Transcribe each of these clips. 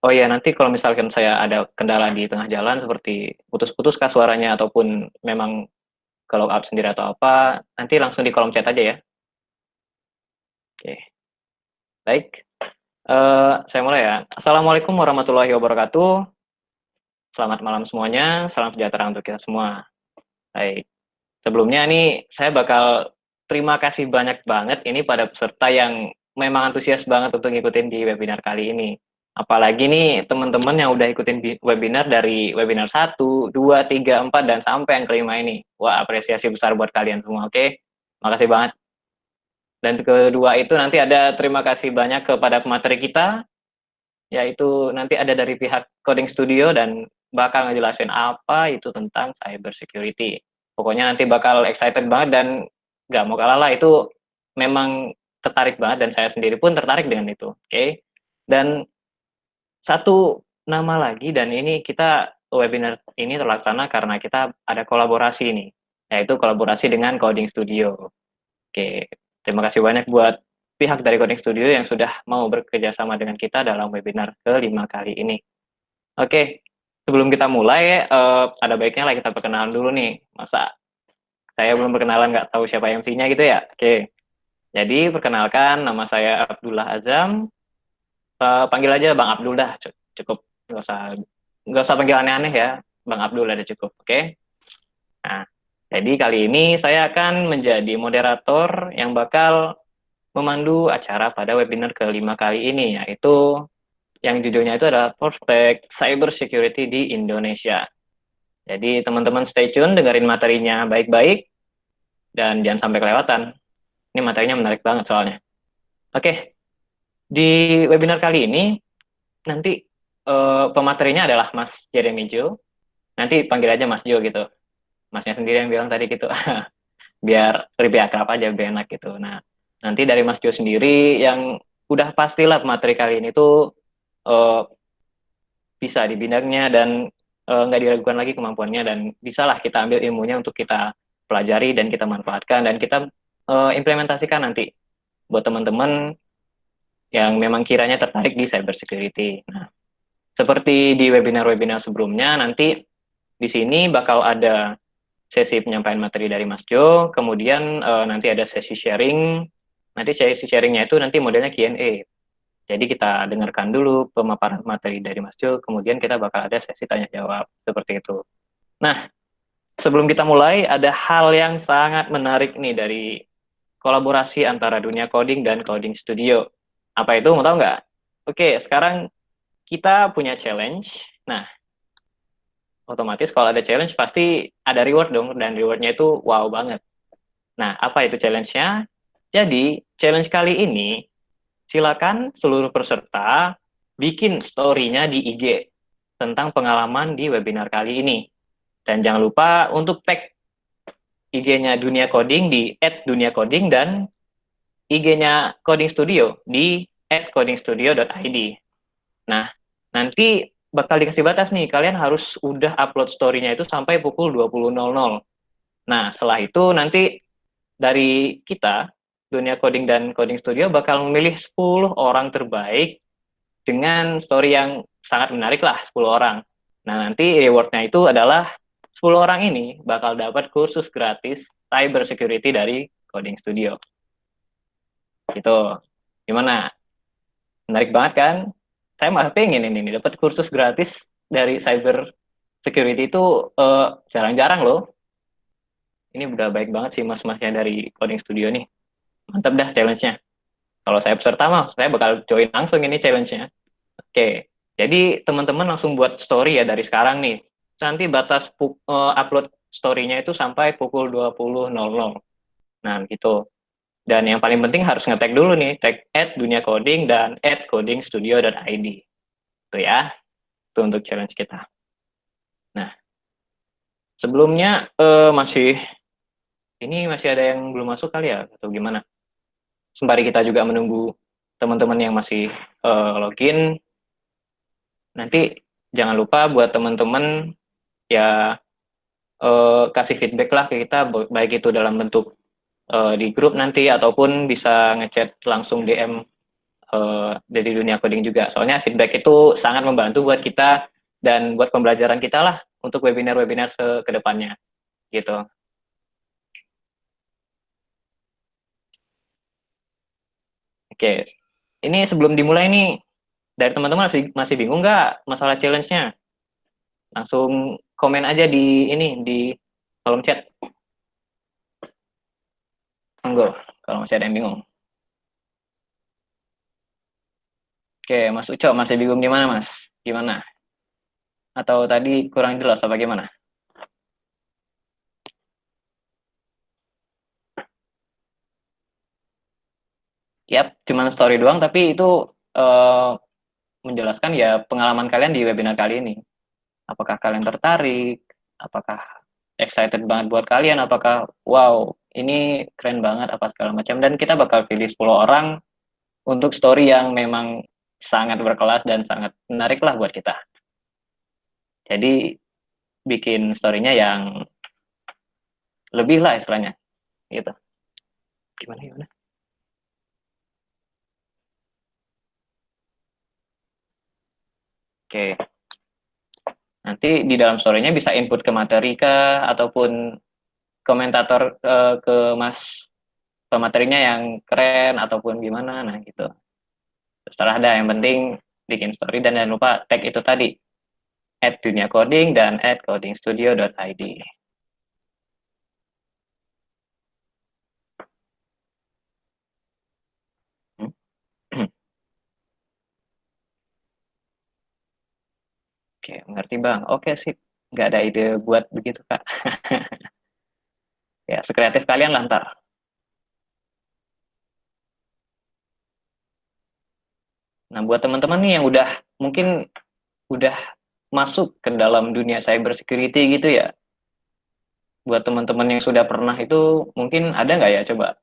Oh iya, nanti kalau misalkan saya ada kendala di tengah jalan seperti putus-putus kah suaranya ataupun memang kalau up sendiri atau apa, nanti langsung di kolom chat aja ya. Oke, baik. Saya mulai ya. Assalamualaikum warahmatullahi wabarakatuh. Selamat malam semuanya. Salam sejahtera untuk kita semua. Baik. Sebelumnya nih saya bakal terima kasih banyak banget ini pada peserta yang memang antusias banget untuk ngikutin di webinar kali ini. Apalagi nih teman-teman yang udah ikutin webinar dari webinar 1, 2, 3, 4 dan sampai yang kelima ini. Wah, apresiasi besar buat kalian semua, oke? Makasih banget. Dan kedua itu nanti ada terima kasih banyak kepada pemateri kita, yaitu nanti ada dari pihak Coding Studio dan bakal ngejelasin apa itu tentang cyber security. Pokoknya nanti bakal excited banget dan nggak mau kalah lah, itu memang tertarik banget dan saya sendiri pun tertarik dengan itu, oke? Dan satu nama lagi, dan ini kita webinar ini terlaksana karena kita ada kolaborasi nih, yaitu kolaborasi dengan Coding Studio. Oke, terima kasih banyak buat pihak dari Coding Studio yang sudah mau bekerja sama dengan kita dalam webinar kelima kali ini. Oke, sebelum kita mulai, ada baiknya lah kita perkenalan dulu nih. Masa saya belum perkenalan nggak tahu siapa MC-nya gitu ya? Oke, jadi perkenalkan nama saya Abdullah Azam. Panggil aja Bang Abdul dah, cukup. Nggak usah panggil aneh-aneh ya. Bang Abdul ada cukup, oke? Nah, jadi kali ini saya akan menjadi moderator yang bakal memandu acara pada webinar kelima kali ini, yaitu yang judulnya itu adalah Prospek Cyber Security di Indonesia. Jadi teman-teman stay tune, dengerin materinya baik-baik, dan jangan sampai kelewatan. Ini materinya menarik banget soalnya. Oke, di webinar kali ini, nanti pematerinya adalah Mas Jeremy Jo. Nanti panggil aja Mas Jo gitu. Masnya sendiri yang bilang tadi gitu. Biar lebih akrab aja, lebih enak gitu. Nah, nanti dari Mas Jo sendiri yang udah pastilah materi kali ini tuh eh, bisa di bidangnya dan nggak diragukan lagi kemampuannya, dan bisalah kita ambil ilmunya untuk kita pelajari dan kita manfaatkan dan kita implementasikan nanti buat teman-teman yang memang kiranya tertarik di cyber security. Nah, seperti di webinar-webinar sebelumnya, nanti di sini bakal ada sesi penyampaian materi dari Mas Jo, kemudian nanti ada sesi sharing. Nanti sesi sharingnya itu nanti modelnya Q&A. Jadi kita dengarkan dulu pemaparan materi dari Mas Jo, kemudian kita bakal ada sesi tanya jawab seperti itu. Nah, sebelum kita mulai, ada hal yang sangat menarik nih dari kolaborasi antara dunia coding dan Coding Studio. Apa itu? Mau tahu nggak? Oke, sekarang kita punya challenge. Nah, otomatis kalau ada challenge pasti ada reward dong, dan rewardnya itu wow banget. Nah, apa itu challenge-nya? Jadi, challenge kali ini, silakan seluruh peserta bikin story-nya di IG tentang pengalaman di webinar kali ini. Dan jangan lupa untuk tag IG-nya Dunia Coding di @duniacoding dan IG-nya Coding Studio di @codingstudio.id. Nah, nanti bakal dikasih batas nih, kalian harus udah upload story-nya itu sampai pukul 20.00. Nah, setelah itu nanti dari kita, Dunia Coding dan Coding Studio bakal memilih 10 orang terbaik dengan story yang sangat menarik lah, 10 orang. Nah, nanti rewardnya itu adalah 10 orang ini bakal dapat kursus gratis cyber security dari Coding Studio. Gitu. Gimana? Menarik banget kan? Saya malah pengen ini dapat kursus gratis dari cyber security itu jarang-jarang loh. Ini udah baik banget sih mas-masnya dari Coding Studio nih. Mantap dah challenge-nya. Kalau saya peserta mah, saya bakal join langsung ini challenge-nya. Oke, jadi teman-teman langsung buat story ya dari sekarang nih. Nanti batas upload story-nya itu sampai pukul 20.00. Nah, gitu. Dan yang paling penting harus nge-tag dulu nih, tag @duniacoding dan @codingstudio.id. Itu ya, itu untuk challenge kita. Nah, sebelumnya masih ada yang belum masuk kali ya, atau gimana? Sembari kita juga menunggu teman-teman yang masih login, nanti jangan lupa buat teman-teman ya kasih feedback lah ke kita, baik itu dalam bentuk di grup nanti ataupun bisa ngechat langsung DM dari dunia coding juga. Soalnya feedback itu sangat membantu buat kita dan buat pembelajaran kita lah untuk webinar-webinar ke depannya gitu. Oke, ini sebelum dimulai nih, dari teman-teman masih bingung nggak masalah challenge-nya? Langsung komen aja di ini, di kolom chat. Monggo, kalau masih ada yang bingung. Oke, Mas Uco masih bingung gimana, Mas? Gimana? Atau tadi kurang jelas apa gimana? Yap, cuman story doang, tapi itu menjelaskan ya pengalaman kalian di webinar kali ini. Apakah kalian tertarik? Apakah excited banget buat kalian? Apakah wow, ini keren banget apa segala macam. Dan kita bakal pilih 10 orang untuk story yang memang sangat berkelas dan sangat menarik lah buat kita. Jadi bikin story-nya yang lebih lah istilahnya gitu. Gimana? Oke. Nanti di dalam story-nya bisa input ke materi kah ataupun komentator ke Mas pematerinya yang keren ataupun gimana, nah gitu. Setelah ada, yang penting bikin story dan jangan lupa tag itu tadi @duniacoding dan @codingstudio.id. Oke, mengerti Bang. Oke sip, nggak ada ide buat begitu Kak. Ya, sekreatif kalian lah ntar. Nah, buat teman-teman nih yang udah mungkin udah masuk ke dalam dunia cyber security gitu ya, buat teman-teman yang sudah pernah itu mungkin ada nggak ya, coba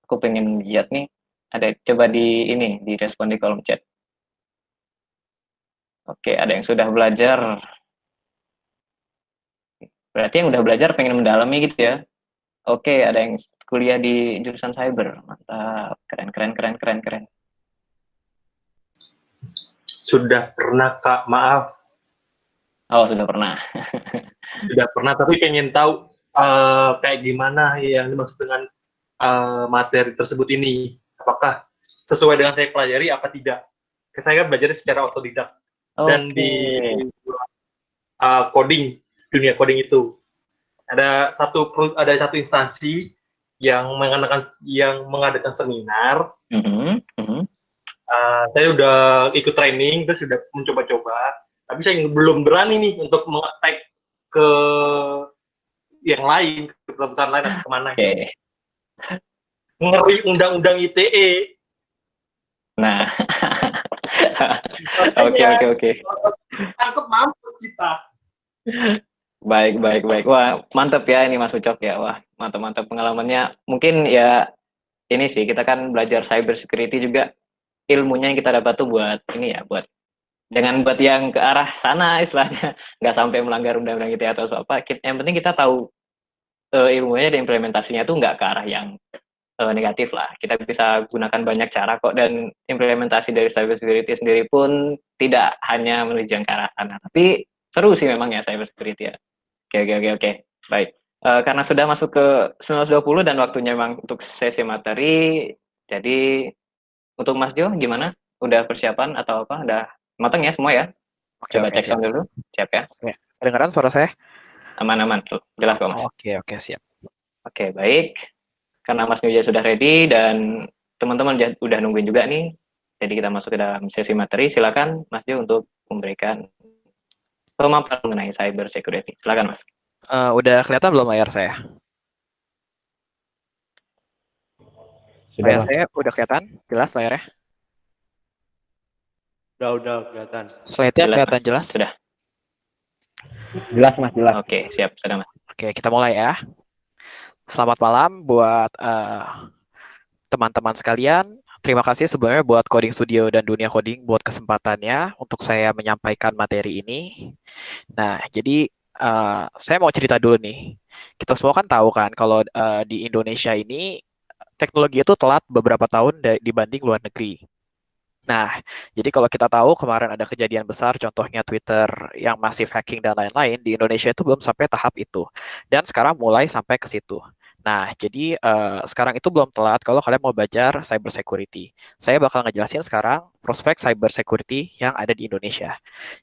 aku pengen lihat nih, ada, coba di ini direspon di kolom chat. Oke, ada yang sudah belajar, berarti yang udah belajar pengen mendalami gitu ya. Oke, ada yang kuliah di jurusan cyber, mantap, keren. Sudah pernah Kak, maaf. Oh, sudah pernah. Sudah pernah, tapi pengen tahu kayak gimana yang dimaksud dengan materi tersebut ini. Apakah sesuai dengan saya pelajari apa tidak? Saya kan belajar secara otodidak. Dan Oke. di coding, dunia coding itu ada satu instansi yang mengadakan seminar. Saya udah ikut training, terus sudah mencoba-coba, tapi saya belum berani nih untuk meng-attack ke yang lain, ke perusahaan lain atau kemana. Okay. Ngeri undang-undang ITE. Nah, oke. Tangkap mampus kita. Baik. Wah, mantap ya ini Mas Ucok ya. Wah, mantap pengalamannya. Mungkin ya ini sih, kita kan belajar cyber security juga, ilmunya yang kita dapat tuh buat ini ya, buat jangan buat yang ke arah sana istilahnya, nggak sampai melanggar undang-undang ITE atau apa. Yang penting kita tahu ilmunya dan implementasinya tuh nggak ke arah yang negatif lah. Kita bisa gunakan banyak cara kok, dan implementasi dari cyber security sendiri pun tidak hanya menuju ke arah sana. Tapi seru sih memang ya cyber security ya. Oke. Baik. Karena sudah masuk ke 19.20 dan waktunya memang untuk sesi materi, jadi untuk Mas Jo gimana? Udah persiapan atau apa? Udah matang ya semua ya? Coba cek sound dulu. Siap ya? Oke. Kedengaran suara saya? Aman. Tuh, jelas kok Mas. Oke, siap. Oke, baik. Karena Mas Nuja sudah ready dan teman-teman udah nungguin juga nih, jadi kita masuk ke dalam sesi materi. Silakan Mas Jo untuk memberikan pemaparan mengenai cyber security. Silakan Mas. Udah kelihatan belum layar saya? Layar saya udah kelihatan? Jelas layarnya? Udah kelihatan. Slide-nya kelihatan Mas. jelas? Sudah. Jelas Mas, jelas. Oke, siap, sudah Mas. Oke, kita mulai ya. Selamat malam buat teman-teman sekalian. Terima kasih sebenarnya buat Coding Studio dan Dunia Coding buat kesempatannya untuk saya menyampaikan materi ini. Nah, jadi saya mau cerita dulu nih. Kita semua kan tahu kan kalau di Indonesia ini teknologi itu telat beberapa tahun dibanding luar negeri. Nah, jadi kalau kita tahu kemarin ada kejadian besar, contohnya Twitter yang masif hacking dan lain-lain, di Indonesia itu belum sampai tahap itu. Dan sekarang mulai sampai ke situ. Nah, jadi sekarang itu belum telat kalau kalian mau belajar cyber security. Saya bakal ngejelasin sekarang prospek cyber security yang ada di Indonesia.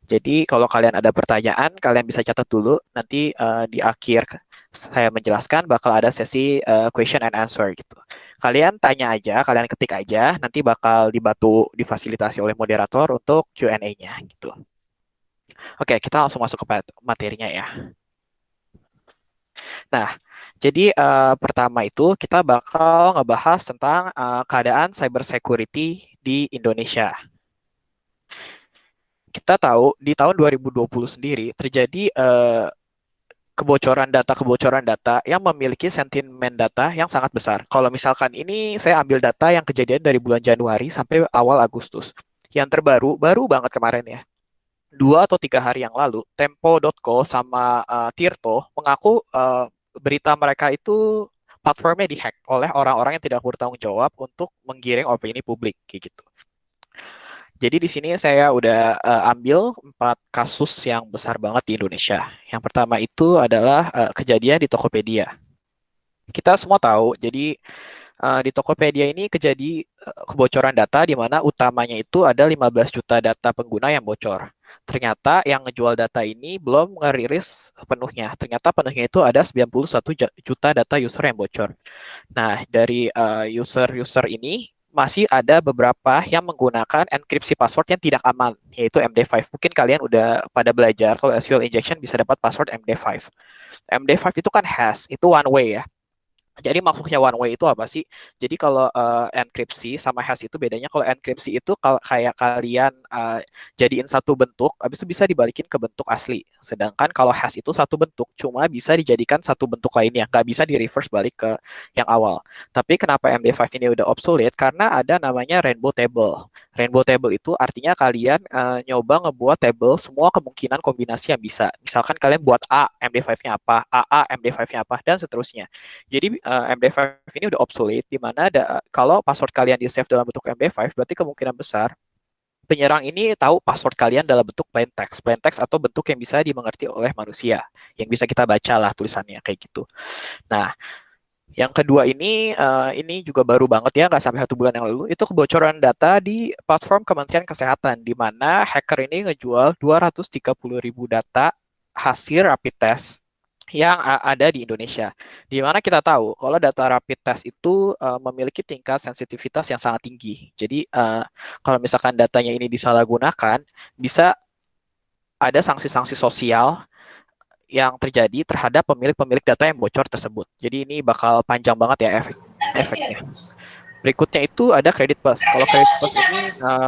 Jadi kalau kalian ada pertanyaan, kalian bisa catat dulu. Nanti di akhir saya menjelaskan bakal ada sesi question and answer gitu. Kalian tanya aja, kalian ketik aja, nanti bakal dibantu difasilitasi oleh moderator untuk Q&A-nya gitu. Oke, kita langsung masuk ke materinya ya. Nah, jadi pertama itu kita bakal ngebahas tentang keadaan cyber security di Indonesia. Kita tahu di tahun 2020 sendiri terjadi kebocoran data yang memiliki sentimen data yang sangat besar. Kalau misalkan ini saya ambil data yang kejadian dari bulan Januari sampai awal Agustus. Yang terbaru, baru banget kemarin ya. 2 atau 3 hari yang lalu, Tempo.co sama Tirto mengaku berita mereka itu platformnya dihack oleh orang-orang yang tidak bertanggung jawab untuk menggiring opini publik kayak gitu. Jadi di sini saya udah ambil 4 kasus yang besar banget di Indonesia. Yang pertama itu adalah kejadian di Tokopedia. Kita semua tahu, jadi di Tokopedia ini kejadi kebocoran data di mana utamanya itu ada 15 juta data pengguna yang bocor. Ternyata yang ngejual data ini belum ngerilis penuhnya. Ternyata penuhnya itu ada 91 juta data user yang bocor. Nah, dari user-user ini masih ada beberapa yang menggunakan enkripsi password yang tidak aman, yaitu MD5. Mungkin kalian udah pada belajar kalau SQL injection bisa dapat password MD5. MD5 itu kan hash, itu one way ya. Jadi maksudnya one way itu apa sih? Jadi kalau enkripsi sama hash itu bedanya, kalau enkripsi itu kalau kayak kalian jadiin satu bentuk, habis itu bisa dibalikin ke bentuk asli. Sedangkan kalau hash itu satu bentuk, cuma bisa dijadikan satu bentuk lainnya, nggak bisa di reverse balik ke yang awal. Tapi kenapa MD5 ini udah obsolete? Karena ada namanya rainbow table. Rainbow table itu artinya kalian nyoba ngebuat table semua kemungkinan kombinasi yang bisa. Misalkan kalian buat A, MD5-nya apa, AA, MD5-nya apa, dan seterusnya. Jadi MD5 ini udah obsolete, di mana kalau password kalian di-save dalam bentuk MD5, berarti kemungkinan besar penyerang ini tahu password kalian dalam bentuk plain text atau bentuk yang bisa dimengerti oleh manusia, yang bisa kita baca lah tulisannya kayak gitu. Nah, yang kedua ini juga baru banget ya, nggak sampai 1 bulan yang lalu, itu kebocoran data di platform Kementerian Kesehatan, di mana hacker ini ngejual 230.000 data hasil rapid test yang ada di Indonesia. Di mana kita tahu kalau data rapid test itu memiliki tingkat sensitivitas yang sangat tinggi. Jadi kalau misalkan datanya ini disalahgunakan, bisa ada sanksi-sanksi sosial yang terjadi terhadap pemilik-pemilik data yang bocor tersebut. Jadi ini bakal panjang banget ya efeknya. Berikutnya itu ada Credit Plus. Kalau Credit Plus ini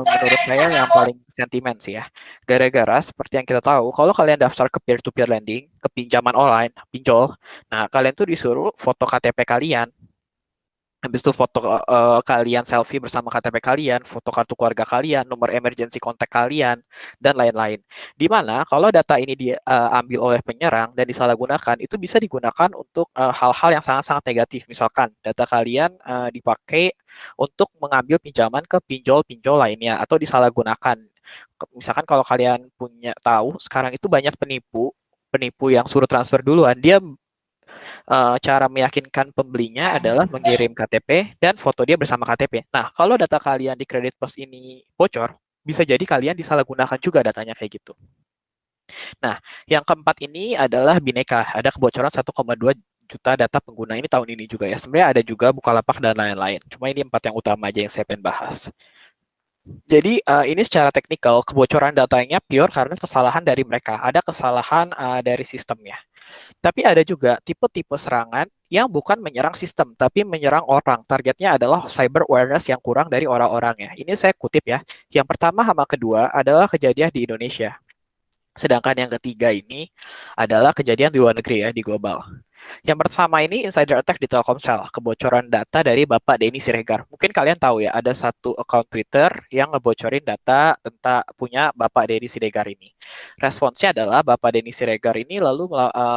menurut saya yang paling sentimen sih ya. Gara-gara seperti yang kita tahu, kalau kalian daftar ke peer-to-peer lending, ke pinjaman online, pinjol, nah kalian tuh disuruh foto KTP kalian. Habis itu foto kalian selfie bersama KTP kalian, foto kartu keluarga kalian, nomor emergency kontak kalian, dan lain-lain. Di mana kalau data ini diambil oleh penyerang dan disalahgunakan, itu bisa digunakan untuk hal-hal yang sangat-sangat negatif. Misalkan data kalian dipakai untuk mengambil pinjaman ke pinjol-pinjol lainnya atau disalahgunakan. Misalkan kalau kalian punya tahu, sekarang itu banyak penipu yang suruh transfer duluan, dia cara meyakinkan pembelinya adalah mengirim KTP dan foto dia bersama KTP. Nah, kalau data kalian di Credit Plus ini bocor, bisa jadi kalian disalahgunakan juga datanya kayak gitu. Nah, yang keempat ini adalah Bineka. Ada kebocoran 1,2 juta data pengguna ini tahun ini juga ya. Sebenarnya ada juga Bukalapak dan lain-lain. Cuma ini 4 yang utama aja yang saya pengen bahas. Jadi ini secara teknikal kebocoran datanya pure karena kesalahan dari mereka. Ada kesalahan dari sistemnya. Tapi ada juga tipe-tipe serangan yang bukan menyerang sistem, tapi menyerang orang. Targetnya adalah cyber awareness yang kurang dari orang-orangnya. Ini saya kutip ya. Yang pertama sama kedua adalah kejadian di Indonesia. Sedangkan yang ketiga ini adalah kejadian di luar negeri ya, di global. Yang pertama ini insider attack di Telkomsel, kebocoran data dari Bapak Denny Siregar. Mungkin kalian tahu ya, ada satu account Twitter yang ngebocorin data tentang punya Bapak Denny Siregar ini. Responsnya adalah Bapak Denny Siregar ini lalu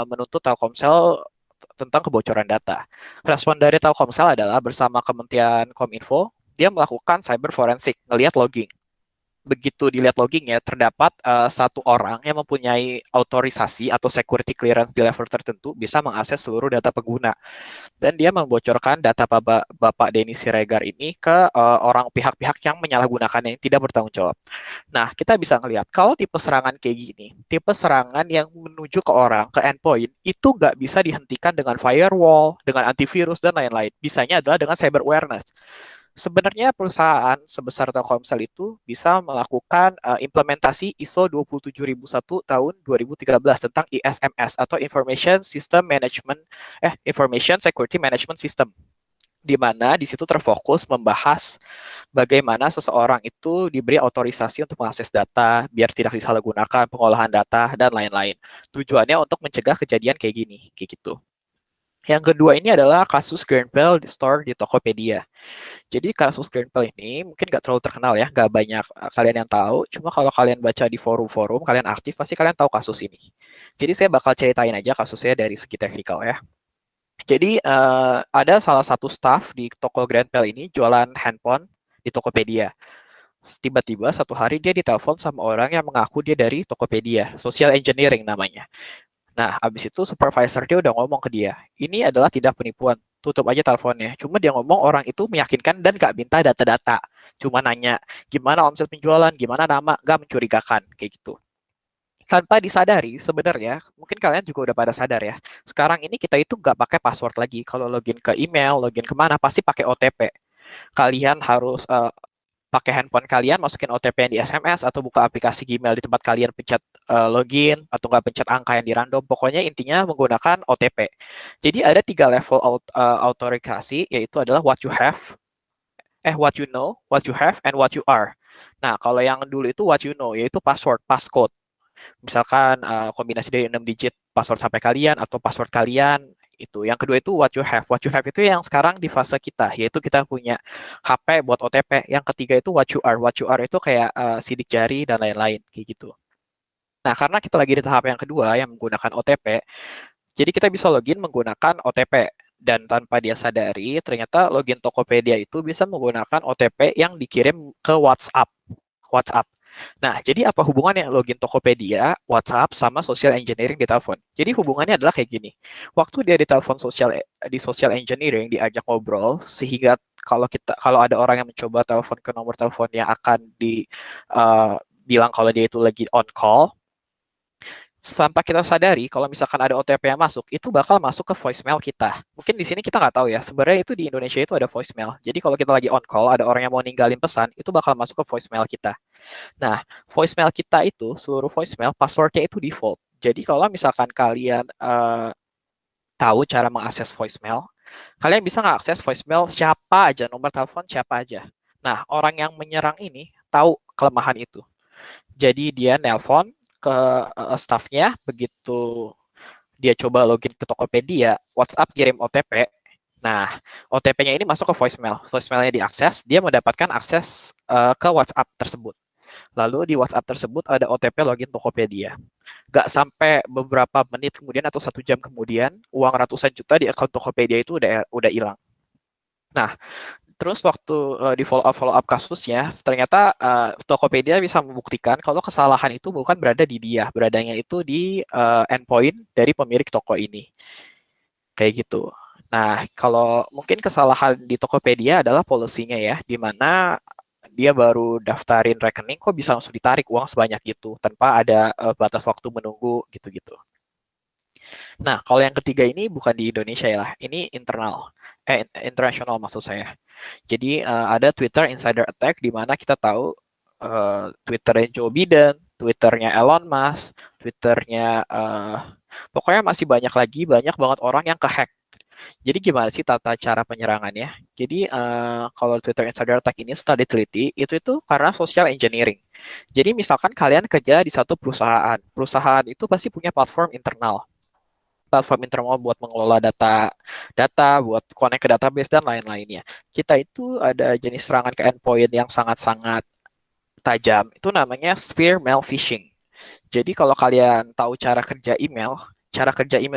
menuntut Telkomsel tentang kebocoran data. Respon dari Telkomsel adalah bersama Kementerian Kominfo, dia melakukan cyber forensik, ngelihat logging. begitu dilihat loggingnya, terdapat satu orang yang mempunyai otorisasi atau security clearance di level tertentu bisa mengakses seluruh data pengguna. Dan dia membocorkan data Bapak Denny Siregar ini ke orang pihak-pihak yang menyalahgunakannya, yang tidak bertanggung jawab. Nah, kita bisa ngelihat kalau tipe serangan kayak gini, tipe serangan yang menuju ke orang, ke endpoint, itu nggak bisa dihentikan dengan firewall, dengan antivirus, dan lain-lain. Bisanya adalah dengan cyber awareness. Sebenarnya perusahaan sebesar Telkomsel itu bisa melakukan implementasi ISO 27001 tahun 2013 tentang ISMS atau Information Security Management System, di mana di situ terfokus membahas bagaimana seseorang itu diberi otorisasi untuk mengakses data biar tidak disalahgunakan, pengolahan data, dan lain-lain. Tujuannya untuk mencegah kejadian kayak gini, kayak gitu. Yang kedua ini adalah kasus Grenfell di store di Tokopedia. Jadi kasus Grenfell ini mungkin nggak terlalu terkenal ya, nggak banyak kalian yang tahu. Cuma kalau kalian baca di forum-forum, kalian aktif, pasti kalian tahu kasus ini. Jadi saya bakal ceritain aja kasusnya dari segi teknikal ya. Jadi ada salah satu staff di toko Grenfell ini jualan handphone di Tokopedia. Tiba-tiba satu hari dia ditelepon sama orang yang mengaku dia dari Tokopedia, social engineering namanya. Nah, habis itu supervisor dia udah ngomong ke dia, ini adalah tidak penipuan, tutup aja teleponnya. Cuma dia ngomong orang itu meyakinkan dan gak minta data-data. Cuma nanya, gimana omset penjualan, gimana nama, gak mencurigakan, kayak gitu. Tanpa disadari, sebenarnya, mungkin kalian juga udah pada sadar ya, sekarang ini kita itu gak pakai password lagi. Kalau login ke email, login kemana, pasti pakai OTP. Kalian harus pakai handphone kalian, masukin OTP yang di SMS, atau buka aplikasi Gmail di tempat kalian pencet login, atau nggak pencet angka yang di random. Pokoknya intinya menggunakan OTP. Jadi ada 3 level autentikasi, yaitu adalah what you have, what you know, what you have, and what you are. Nah, kalau yang dulu itu what you know, yaitu password, passcode. Misalkan kombinasi dari 6 digit password sampai kalian, atau password kalian, itu. Yang kedua itu what you have. What you have itu yang sekarang di fase kita, yaitu kita punya HP buat OTP. Yang ketiga itu what you are. What you are itu kayak sidik jari dan lain-lain, kayak gitu. Nah, karena kita lagi di tahap yang kedua yang menggunakan OTP, jadi kita bisa login menggunakan OTP. Dan tanpa dia sadari, ternyata login Tokopedia itu bisa menggunakan OTP yang dikirim ke WhatsApp. Nah, jadi apa hubungannya login Tokopedia, WhatsApp, sama social engineering di telepon? Jadi hubungannya adalah kayak gini. Waktu dia di telepon di social engineering, diajak ngobrol, sehingga kalau ada orang yang mencoba telepon ke nomor telepon yang akan bilang kalau dia itu lagi on call, tanpa kita sadari, kalau misalkan ada OTP yang masuk, itu bakal masuk ke voicemail kita. Mungkin di sini kita nggak tahu ya, sebenarnya itu di Indonesia itu ada voicemail. Jadi kalau kita lagi on call, ada orang yang mau ninggalin pesan, itu bakal masuk ke voicemail kita. Nah, voicemail kita itu, seluruh voicemail, passwordnya itu default. Jadi kalau misalkan kalian tahu cara mengakses voicemail, kalian bisa mengakses voicemail siapa aja, nomor telepon siapa aja. Nah, orang yang menyerang ini tahu kelemahan itu. Jadi dia nelpon ke staffnya, begitu dia coba login ke Tokopedia, WhatsApp kirim OTP. Nah, OTP-nya ini masuk ke voicemail. Voicemail-nya diakses, dia mendapatkan akses ke WhatsApp tersebut. Lalu di WhatsApp tersebut ada OTP login Tokopedia. Gak sampai beberapa menit kemudian atau 1 jam kemudian, uang ratusan juta di akun Tokopedia itu udah hilang. Nah, terus waktu di follow up kasusnya, ternyata Tokopedia bisa membuktikan kalau kesalahan itu bukan berada di dia, beradanya itu di endpoint dari pemilik toko ini. Kayak gitu. Nah, kalau mungkin kesalahan di Tokopedia adalah polisinya ya, di mana dia baru daftarin rekening, kok bisa langsung ditarik uang sebanyak itu, tanpa ada batas waktu menunggu, gitu-gitu. Nah, kalau yang ketiga ini bukan di Indonesia ya lah, ini internasional maksud saya. Jadi ada Twitter insider attack di mana kita tahu Twitternya Joe Biden, Twitternya Elon Musk, Twitternya pokoknya masih banyak banget orang yang kehack. Jadi gimana sih tata cara penyerangannya? Jadi kalau Twitter insider attack ini setelah diteliti, itu karena social engineering. Jadi misalkan kalian kerja di satu perusahaan itu pasti punya platform internal buat mengelola data, buat connect ke database dan lain-lainnya. Kita itu ada jenis serangan ke endpoint yang sangat-sangat tajam. Itu namanya spear mail phishing. Jadi kalau kalian tahu cara kerja email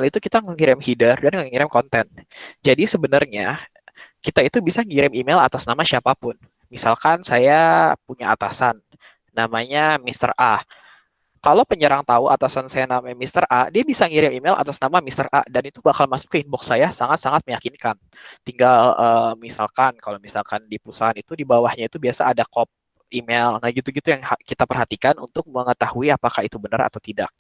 itu kita ngirim header dan ngirim konten. Jadi sebenarnya kita itu bisa ngirim email atas nama siapapun. Misalkan saya punya atasan. namanya Mr. A. Kalau penyerang tahu atasan saya namanya Mr. A, dia bisa ngirim email atas nama Mr. A dan itu bakal masuk ke inbox saya sangat-sangat meyakinkan. Tinggal misalkan kalau misalkan di perusahaan itu di bawahnya itu biasa ada kop email. Nah, gitu-gitu yang kita perhatikan untuk mengetahui apakah itu benar atau tidak.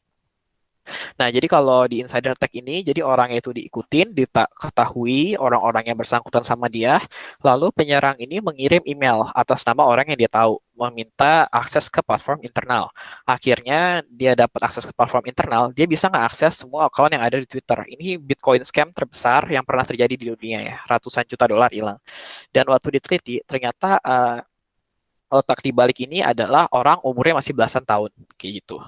Nah, jadi kalau di insider tech ini, jadi orangnya itu diikutin, diketahui orang-orang yang bersangkutan sama dia, lalu penyerang ini mengirim email atas nama orang yang dia tahu, meminta akses ke platform internal. Akhirnya dia dapat akses ke platform internal, dia bisa ngeakses semua account yang ada di Twitter. Ini Bitcoin scam terbesar yang pernah terjadi di dunia ya, ratusan juta dolar hilang. Dan waktu diteliti, ternyata otak di balik ini adalah orang umurnya masih belasan tahun, kayak gitu.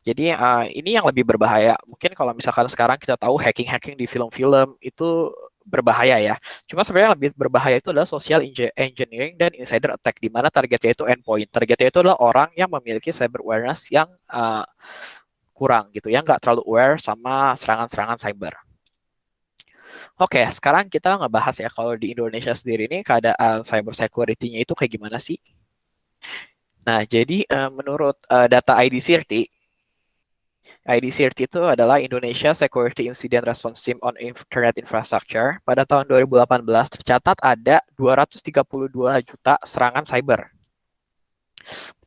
Jadi ini yang lebih berbahaya. Mungkin kalau misalkan sekarang kita tahu hacking-hacking di film-film itu berbahaya ya. Cuma sebenarnya lebih berbahaya itu adalah social engineering dan insider attack, di mana targetnya itu endpoint. Targetnya itu adalah orang yang memiliki cyber awareness yang kurang gitu, yang nggak terlalu aware sama serangan-serangan cyber. Oke, sekarang kita ngebahas ya kalau di Indonesia sendiri ini keadaan cyber security-nya itu kayak gimana sih? Nah, jadi menurut data IDCRT itu adalah Indonesia Security Incident Response Team on Internet Infrastructure. Pada tahun 2018 tercatat ada 232 juta serangan cyber.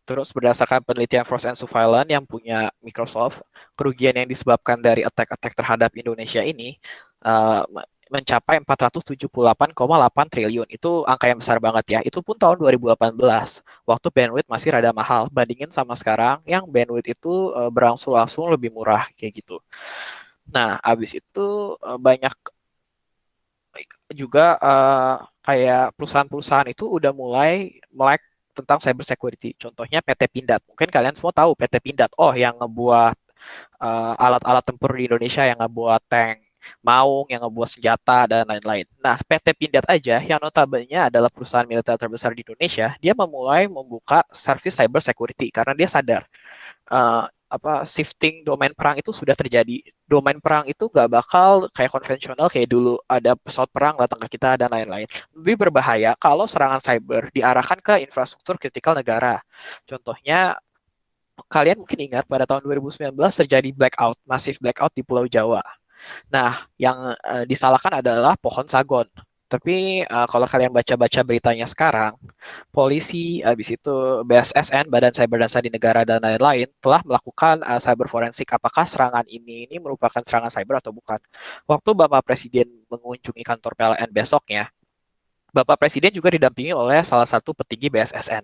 Terus berdasarkan penelitian Frost and Sullivan yang punya Microsoft, kerugian yang disebabkan dari attack-attack terhadap Indonesia ini mencapai 478,8 triliun. Itu angka yang besar banget ya. Itu pun tahun 2018, waktu bandwidth masih rada mahal. Bandingin sama sekarang, yang bandwidth itu berangsur-angsur lebih murah, kayak gitu. Nah, habis itu banyak juga kayak perusahaan-perusahaan itu udah mulai melek tentang cyber security. Contohnya PT Pindad. Mungkin kalian semua tahu PT Pindad. Oh, yang ngebuat alat-alat tempur di Indonesia, yang ngebuat tank Maung, yang ngebuat senjata, dan lain-lain. Nah, PT Pindad aja, yang notabene adalah perusahaan militer terbesar di Indonesia, dia memulai membuka service cyber security karena dia sadar shifting domain perang itu sudah terjadi. Domain perang itu nggak bakal kayak konvensional kayak dulu ada pesawat perang datang ke kita dan lain-lain. Lebih berbahaya kalau serangan cyber diarahkan ke infrastruktur kritikal negara. Contohnya, kalian mungkin ingat pada tahun 2019 terjadi blackout, masif blackout di Pulau Jawa. Nah, yang disalahkan adalah pohon sagon. Tapi kalau kalian baca-baca beritanya sekarang, polisi, habis itu BSSN, Badan Cyber dan Sandi Negara, dan lain-lain, telah melakukan cyber forensik. Apakah serangan ini merupakan serangan cyber atau bukan? Waktu Bapak Presiden mengunjungi kantor PLN besoknya, Bapak Presiden juga didampingi oleh salah satu petinggi BSSN.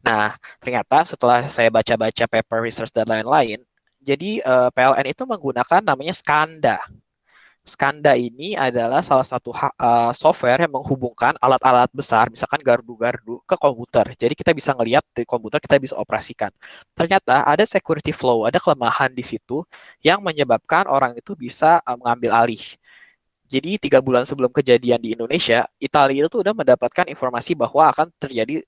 Nah, ternyata setelah saya baca-baca paper research dan lain-lain, jadi PLN itu menggunakan namanya Skanda. Skanda ini adalah salah satu software yang menghubungkan alat-alat besar, misalkan gardu-gardu, ke komputer. Jadi kita bisa ngelihat di komputer, kita bisa operasikan. Ternyata ada security flow, ada kelemahan di situ yang menyebabkan orang itu bisa mengambil alih. Jadi 3 bulan sebelum kejadian di Indonesia, Italia itu sudah mendapatkan informasi bahwa akan terjadi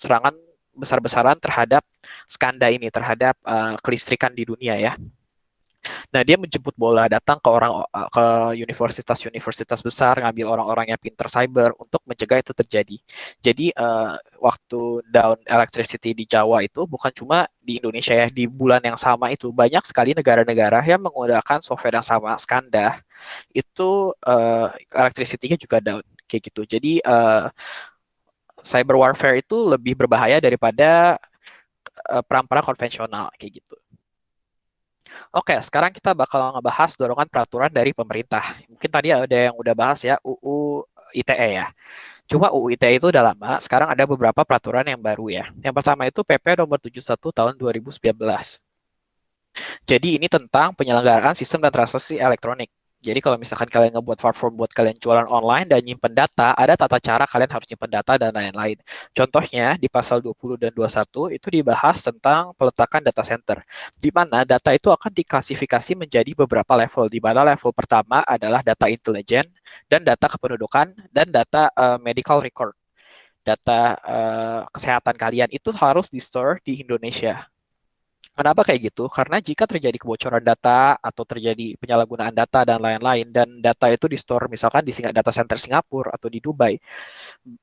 serangan besar-besaran terhadap Skanda ini, terhadap kelistrikan di dunia ya. Nah, dia menjemput bola, datang ke universitas-universitas besar, ngambil orang-orang yang pinter cyber untuk mencegah itu terjadi. Jadi waktu down electricity di Jawa itu bukan cuma di Indonesia ya, di bulan yang sama itu banyak sekali negara-negara yang menggunakan software yang sama, Skanda. Itu electricity-nya juga down, kayak gitu. Jadi cyber warfare itu lebih berbahaya daripada perang-perang konvensional, kayak gitu. Oke, sekarang kita bakal ngebahas dorongan peraturan dari pemerintah. Mungkin tadi ada yang udah bahas ya, UU ITE ya. Cuma UU ITE itu udah lama, sekarang ada beberapa peraturan yang baru ya. Yang pertama itu PP nomor 71 tahun 2019. Jadi ini tentang penyelenggaraan sistem dan transaksi elektronik. Jadi kalau misalkan kalian ngebuat platform buat kalian jualan online dan nyimpen data, ada tata cara kalian harus nyimpen data dan lain-lain. Contohnya di pasal 20 dan 21 itu dibahas tentang peletakan data center, di mana data itu akan diklasifikasi menjadi beberapa level, di mana level pertama adalah data intelijen dan data kependudukan dan data medical record. Data kesehatan kalian itu harus di-store di Indonesia. Kenapa kayak gitu? Karena jika terjadi kebocoran data atau terjadi penyalahgunaan data dan lain-lain, dan data itu di-store misalkan di data center Singapura atau di Dubai,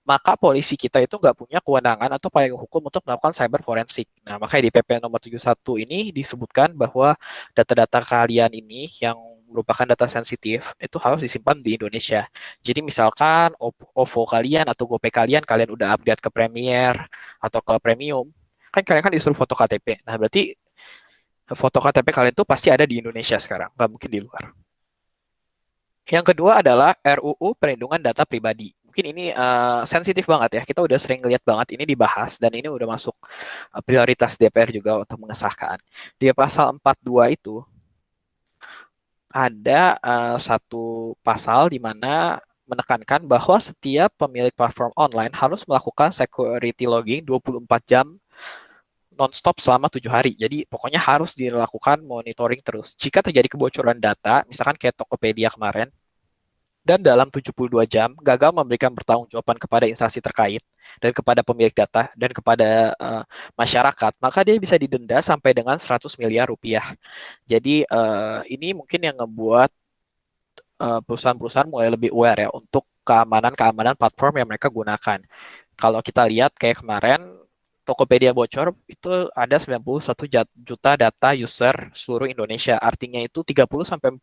maka polisi kita itu nggak punya kewenangan atau payung hukum untuk melakukan cyber forensik. Nah, makanya di PP nomor 71 ini disebutkan bahwa data-data kalian ini yang merupakan data sensitif itu harus disimpan di Indonesia. Jadi misalkan OVO kalian atau GoPay kalian udah update ke Premier atau ke Premium, kan kalian kan disuruh foto KTP. Nah, berarti foto KTP kalian tuh pasti ada di Indonesia sekarang, nggak mungkin di luar. Yang kedua adalah RUU Perlindungan Data Pribadi. Mungkin ini sensitif banget ya, kita udah sering lihat banget ini dibahas, dan ini udah masuk prioritas DPR juga untuk mengesahkan. Di pasal 42 itu, ada satu pasal di mana menekankan bahwa setiap pemilik platform online harus melakukan security logging 24 jam non-stop selama 7 hari. Jadi pokoknya harus dilakukan monitoring terus. Jika terjadi kebocoran data, misalkan kayak Tokopedia kemarin, dan dalam 72 jam gagal memberikan pertanggungjawaban kepada instansi terkait dan kepada pemilik data dan kepada masyarakat, maka dia bisa didenda sampai dengan 100 miliar rupiah. Jadi ini mungkin yang ngebuat perusahaan-perusahaan mulai lebih aware ya untuk keamanan platform yang mereka gunakan. Kalau kita lihat kayak kemarin Tokopedia bocor, itu ada 91 juta data user seluruh Indonesia. Artinya itu 30-40%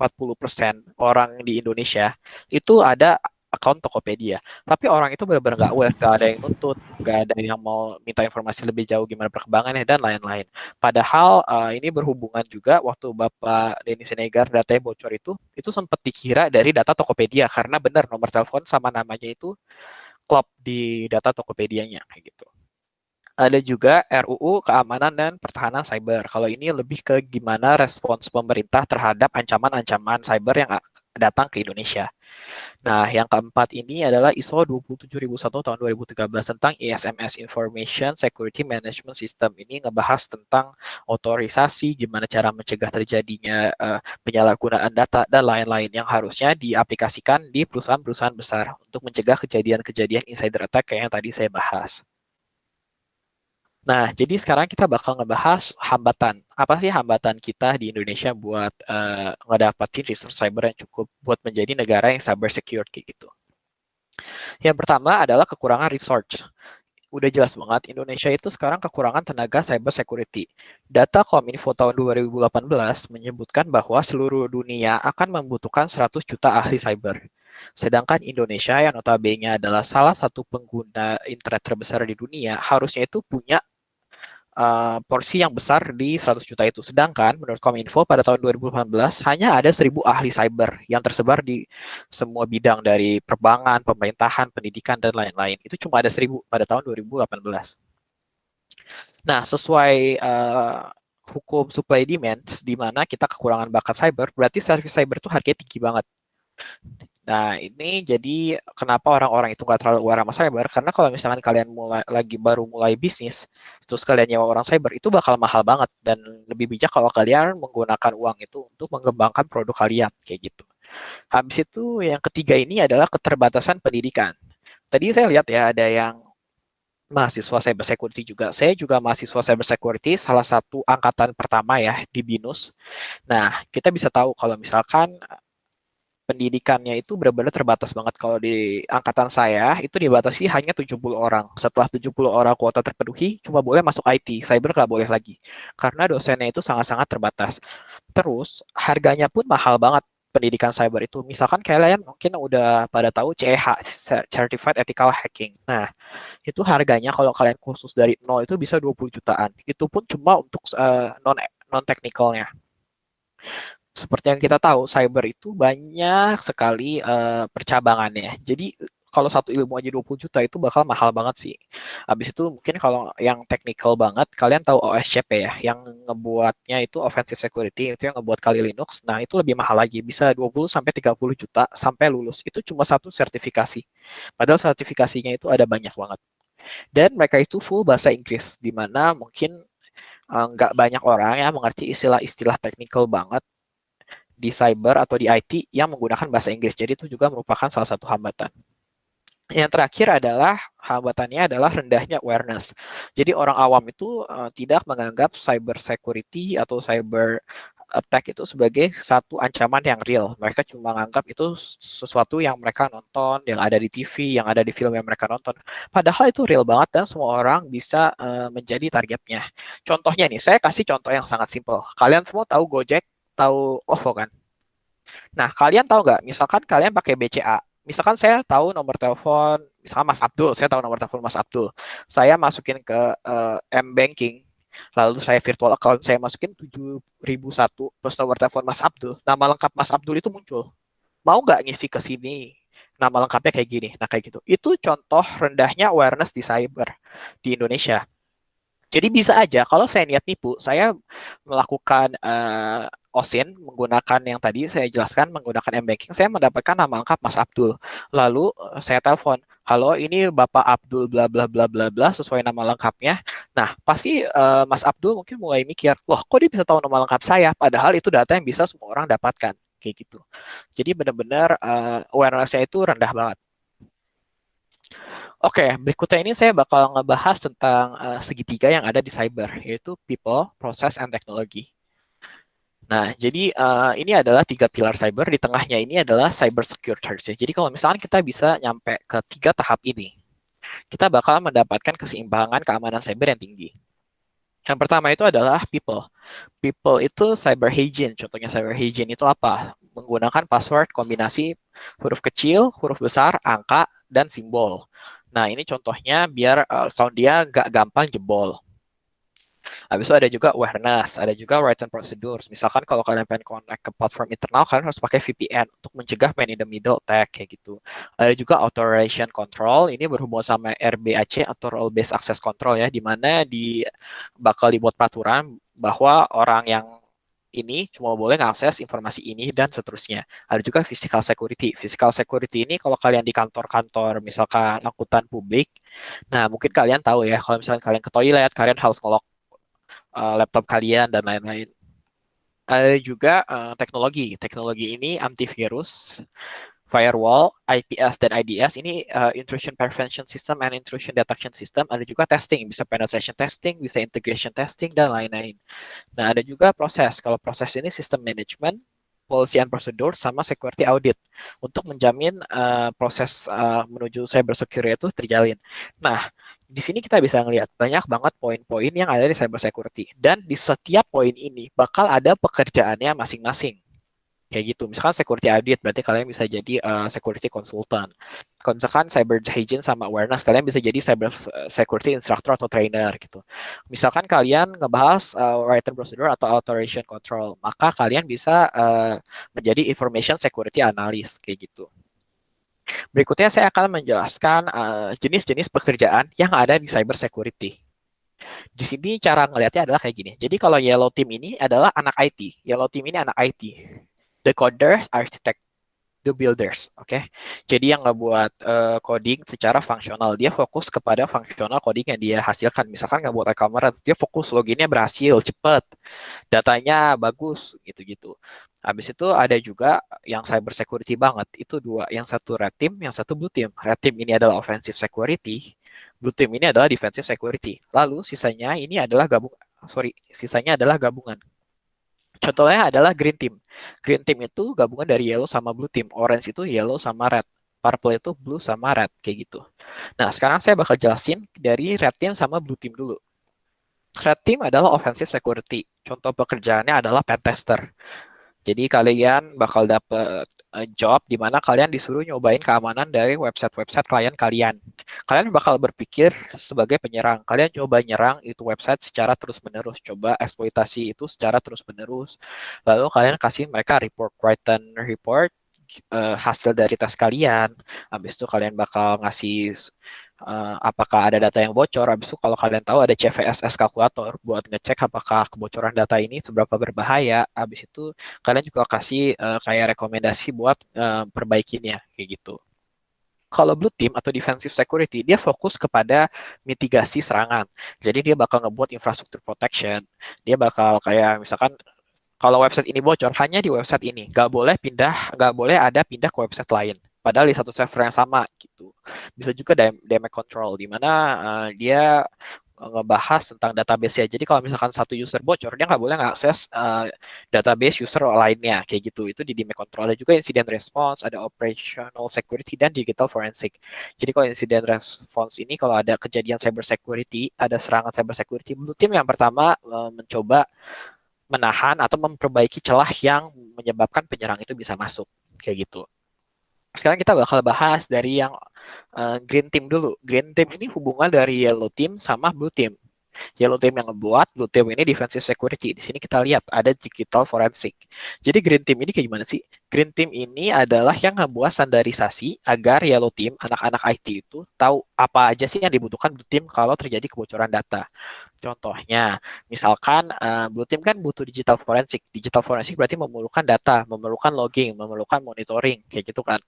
orang di Indonesia itu ada akun Tokopedia. Tapi orang itu benar-benar nggak aware, nggak ada yang nuntut, nggak ada yang mau minta informasi lebih jauh gimana perkembangannya, dan lain-lain. Padahal ini berhubungan juga waktu Bapak Denny Siregar datanya bocor itu sempat dikira dari data Tokopedia, karena benar nomor telepon sama namanya itu klop di data Tokopedia-nya kayak gitu. Ada juga RUU Keamanan dan Pertahanan Cyber. Kalau ini lebih ke gimana respons pemerintah terhadap ancaman-ancaman cyber yang datang ke Indonesia. Nah, yang keempat ini adalah ISO 27001 tahun 2013 tentang ISMS Information Security Management System. Ini ngebahas tentang otorisasi, gimana cara mencegah terjadinya penyalahgunaan data, dan lain-lain yang harusnya diaplikasikan di perusahaan-perusahaan besar untuk mencegah kejadian-kejadian insider attack kayak yang tadi saya bahas. Nah, jadi sekarang kita bakal ngebahas hambatan. Apa sih hambatan kita di Indonesia buat ngedapatin resource cyber yang cukup buat menjadi negara yang cyber secure kayak gitu. Yang pertama adalah kekurangan resource. Udah jelas banget, Indonesia itu sekarang kekurangan tenaga cyber security. Data Kominfo tahun 2018 menyebutkan bahwa seluruh dunia akan membutuhkan 100 juta ahli cyber. Sedangkan Indonesia yang notabene adalah salah satu pengguna internet terbesar di dunia, harusnya itu punya porsi yang besar di 100 juta itu. Sedangkan menurut Kominfo pada tahun 2018 hanya ada 1.000 ahli cyber yang tersebar di semua bidang dari perbankan, pemerintahan, pendidikan, dan lain-lain. Itu cuma ada 1.000 pada tahun 2018. Nah, sesuai hukum supply demand, di mana kita kekurangan bakat cyber, berarti service cyber itu harganya tinggi banget. Nah, ini jadi kenapa orang-orang itu nggak terlalu aware sama cyber, karena kalau misalkan kalian baru mulai bisnis, terus kalian nyewa orang cyber, itu bakal mahal banget, dan lebih bijak kalau kalian menggunakan uang itu untuk mengembangkan produk kalian, kayak gitu. Habis itu yang ketiga ini adalah keterbatasan pendidikan. Tadi saya lihat ya, ada yang mahasiswa cyber security juga. Saya juga mahasiswa cyber security, salah satu angkatan pertama ya di BINUS. Nah, kita bisa tahu kalau misalkan pendidikannya itu benar-benar terbatas banget. Kalau di angkatan saya, itu dibatasi hanya 70 orang. Setelah 70 orang kuota terpenuhi, cuma boleh masuk IT. Cyber nggak boleh lagi. Karena dosennya itu sangat-sangat terbatas. Terus, harganya pun mahal banget pendidikan cyber itu. Misalkan kalian mungkin udah pada tahu CEH, Certified Ethical Hacking. Nah, itu harganya kalau kalian kursus dari nol itu bisa 20 jutaan. Itu pun cuma untuk non-technicalnya. Seperti yang kita tahu, cyber itu banyak sekali percabangannya. Jadi kalau satu ilmu aja 20 juta itu bakal mahal banget sih. Habis itu mungkin kalau yang technical banget, kalian tahu OSCP ya, yang ngebuatnya itu offensive security, itu yang ngebuat Kali Linux. Nah, itu lebih mahal lagi, bisa 20-30 juta sampai lulus. Itu cuma satu sertifikasi. Padahal sertifikasinya itu ada banyak banget. Dan mereka itu full bahasa Inggris, di mana mungkin nggak banyak orang yang mengerti istilah-istilah technical banget di cyber atau di IT yang menggunakan bahasa Inggris. Jadi itu juga merupakan salah satu hambatan. Yang terakhir adalah hambatannya adalah rendahnya awareness. Jadi orang awam itu tidak menganggap cyber security atau cyber attack itu sebagai satu ancaman yang real. Mereka cuma menganggap itu sesuatu yang mereka nonton, yang ada di TV, yang ada di film yang mereka nonton. Padahal itu real banget dan semua orang bisa menjadi targetnya. Contohnya nih, saya kasih contoh yang sangat simpel. Kalian semua tahu Gojek, tahu OVO kan? Nah, kalian tahu nggak? Misalkan kalian pakai BCA. Misalkan saya tahu nomor telepon, misalkan Mas Abdul, saya tahu nomor telepon Mas Abdul. Saya masukin ke M-Banking, lalu saya virtual account, saya masukin 7001, terus nomor telepon Mas Abdul. Nama lengkap Mas Abdul itu muncul. Mau nggak ngisi ke sini? Nama lengkapnya kayak gini. Nah, kayak gitu. Itu contoh rendahnya awareness di cyber di Indonesia. Jadi bisa aja kalau saya niat nipu, saya melakukan OSIN menggunakan yang tadi saya jelaskan menggunakan M-Banking, saya mendapatkan nama lengkap Mas Abdul. Lalu saya telepon, halo ini Bapak Abdul bla bla bla bla bla sesuai nama lengkapnya. Nah, pasti Mas Abdul mungkin mulai mikir, loh kok dia bisa tahu nama lengkap saya? Padahal itu data yang bisa semua orang dapatkan. Kayak gitu. Jadi benar-benar awareness-nya itu rendah banget. Oke, berikutnya ini saya bakal ngebahas tentang segitiga yang ada di cyber, yaitu people, process, and technology. Nah, jadi ini adalah 3 pilar cyber, di tengahnya ini adalah cyber secure threats. Jadi kalau misalkan kita bisa nyampe ke 3 tahap ini, kita bakal mendapatkan keseimbangan keamanan cyber yang tinggi. Yang pertama itu adalah people. People itu cyber hygiene. Contohnya cyber hygiene itu apa? Menggunakan password kombinasi huruf kecil, huruf besar, angka, dan simbol. Nah, ini contohnya biar account dia nggak gampang jebol. Habis itu ada juga awareness, ada juga rights and procedures. Misalkan kalau kalian pengen connect ke platform internal, kalian harus pakai VPN untuk mencegah man in the middle attack kayak gitu. Ada juga authorization control, ini berhubungan sama RBAC atau role based access control ya, di mana bakal dibuat peraturan bahwa orang yang ini cuma boleh mengakses informasi ini dan seterusnya. Ada juga physical security. Physical security ini kalau kalian di kantor-kantor, misalkan angkutan publik, nah mungkin kalian tahu ya, kalau misalkan kalian ke toilet, kalian harus nge-lock laptop kalian dan lain-lain. Ada juga teknologi. Teknologi ini antivirus, firewall, IPS dan IDS. Ini intrusion prevention system and intrusion detection system. Ada juga testing, bisa penetration testing, bisa integration testing dan lain-lain. Nah, ada juga proses. Kalau proses ini sistem management, policy and procedure, sama security audit untuk menjamin proses menuju cyber security itu terjalin. Nah, di sini kita bisa ngelihat banyak banget poin-poin yang ada di cyber security. Dan di setiap poin ini bakal ada pekerjaannya masing-masing. Kayak gitu. Misalkan security audit, berarti kalian bisa jadi security consultant. Kalau misalkan cyber hygiene sama awareness, kalian bisa jadi cyber security instructor atau trainer gitu. Misalkan kalian ngebahas right and procedure atau authorization control, maka kalian bisa menjadi information security analyst kayak gitu. Berikutnya saya akan menjelaskan jenis-jenis pekerjaan yang ada di cyber security. Di sini cara ngelihatnya adalah kayak gini. Jadi kalau yellow team ini adalah anak IT. Yellow team ini anak IT. The coders, architect, the builders, oke. Jadi yang ngebuat coding secara fungsional, dia fokus kepada fungsional coding yang dia hasilkan. Misalkan nggak buat kamera, dia fokus loginnya berhasil, cepat, datanya bagus, gitu-gitu. Habis itu ada juga yang cyber security banget, itu dua, yang satu red team, yang satu blue team. Red team ini adalah offensive security, blue team ini adalah defensive security. Lalu sisanya ini adalah gabungan. Contohnya adalah green team. Green team itu gabungan dari yellow sama blue team. Orange itu yellow sama red. Purple itu blue sama red, kayak gitu. Nah, sekarang saya bakal jelasin dari red team sama blue team dulu. Red team adalah offensive security. Contoh pekerjaannya adalah pen tester. Jadi kalian bakal dapet job di mana kalian disuruh nyobain keamanan dari website-website klien kalian. Kalian bakal berpikir sebagai penyerang. Kalian coba nyerang itu website secara terus-menerus. Coba eksploitasi itu secara terus-menerus. Lalu kalian kasih mereka written report hasil dari tes kalian. Habis itu kalian bakal ngasih apakah ada data yang bocor. Habis itu kalau kalian tahu ada CVSS kalkulator buat ngecek apakah kebocoran data ini seberapa berbahaya. Habis itu kalian juga kasih kayak rekomendasi buat perbaikinya kayak gitu. Kalau blue team atau defensive security, dia fokus kepada mitigasi serangan. Jadi dia bakal ngebuat infrastruktur protection. Dia bakal kayak misalkan kalau website ini bocor hanya di website ini, nggak boleh ada pindah ke website lain. padahal di satu server yang sama gitu. Bisa juga damage control di mana dia ngebahas tentang database ya. Jadi kalau misalkan satu user bocor, dia nggak boleh ngakses database user lainnya kayak gitu. Itu di damage control. Ada juga incident response, ada operational security dan digital forensic. Jadi kalau incident response ini kalau ada kejadian cyber security, ada serangan cyber security, Blue Team yang pertama mencoba menahan atau memperbaiki celah yang menyebabkan penyerang itu bisa masuk kayak gitu. Sekarang kita bakal bahas dari yang Green Team dulu. Green Team ini hubungan dari Yellow Team sama Blue Team. Yellow Team yang ngebuat, Blue Team ini defensive security. Di sini kita lihat ada digital forensic. Jadi Green Team ini kayak gimana sih? Green Team ini adalah yang ngebuat standarisasi agar Yellow Team, anak-anak IT itu tahu apa aja sih yang dibutuhkan Blue Team kalau terjadi kebocoran data. Contohnya, misalkan Blue Team kan butuh digital forensic. Digital forensic berarti memerlukan data, memerlukan logging, memerlukan monitoring, kayak gitu kan.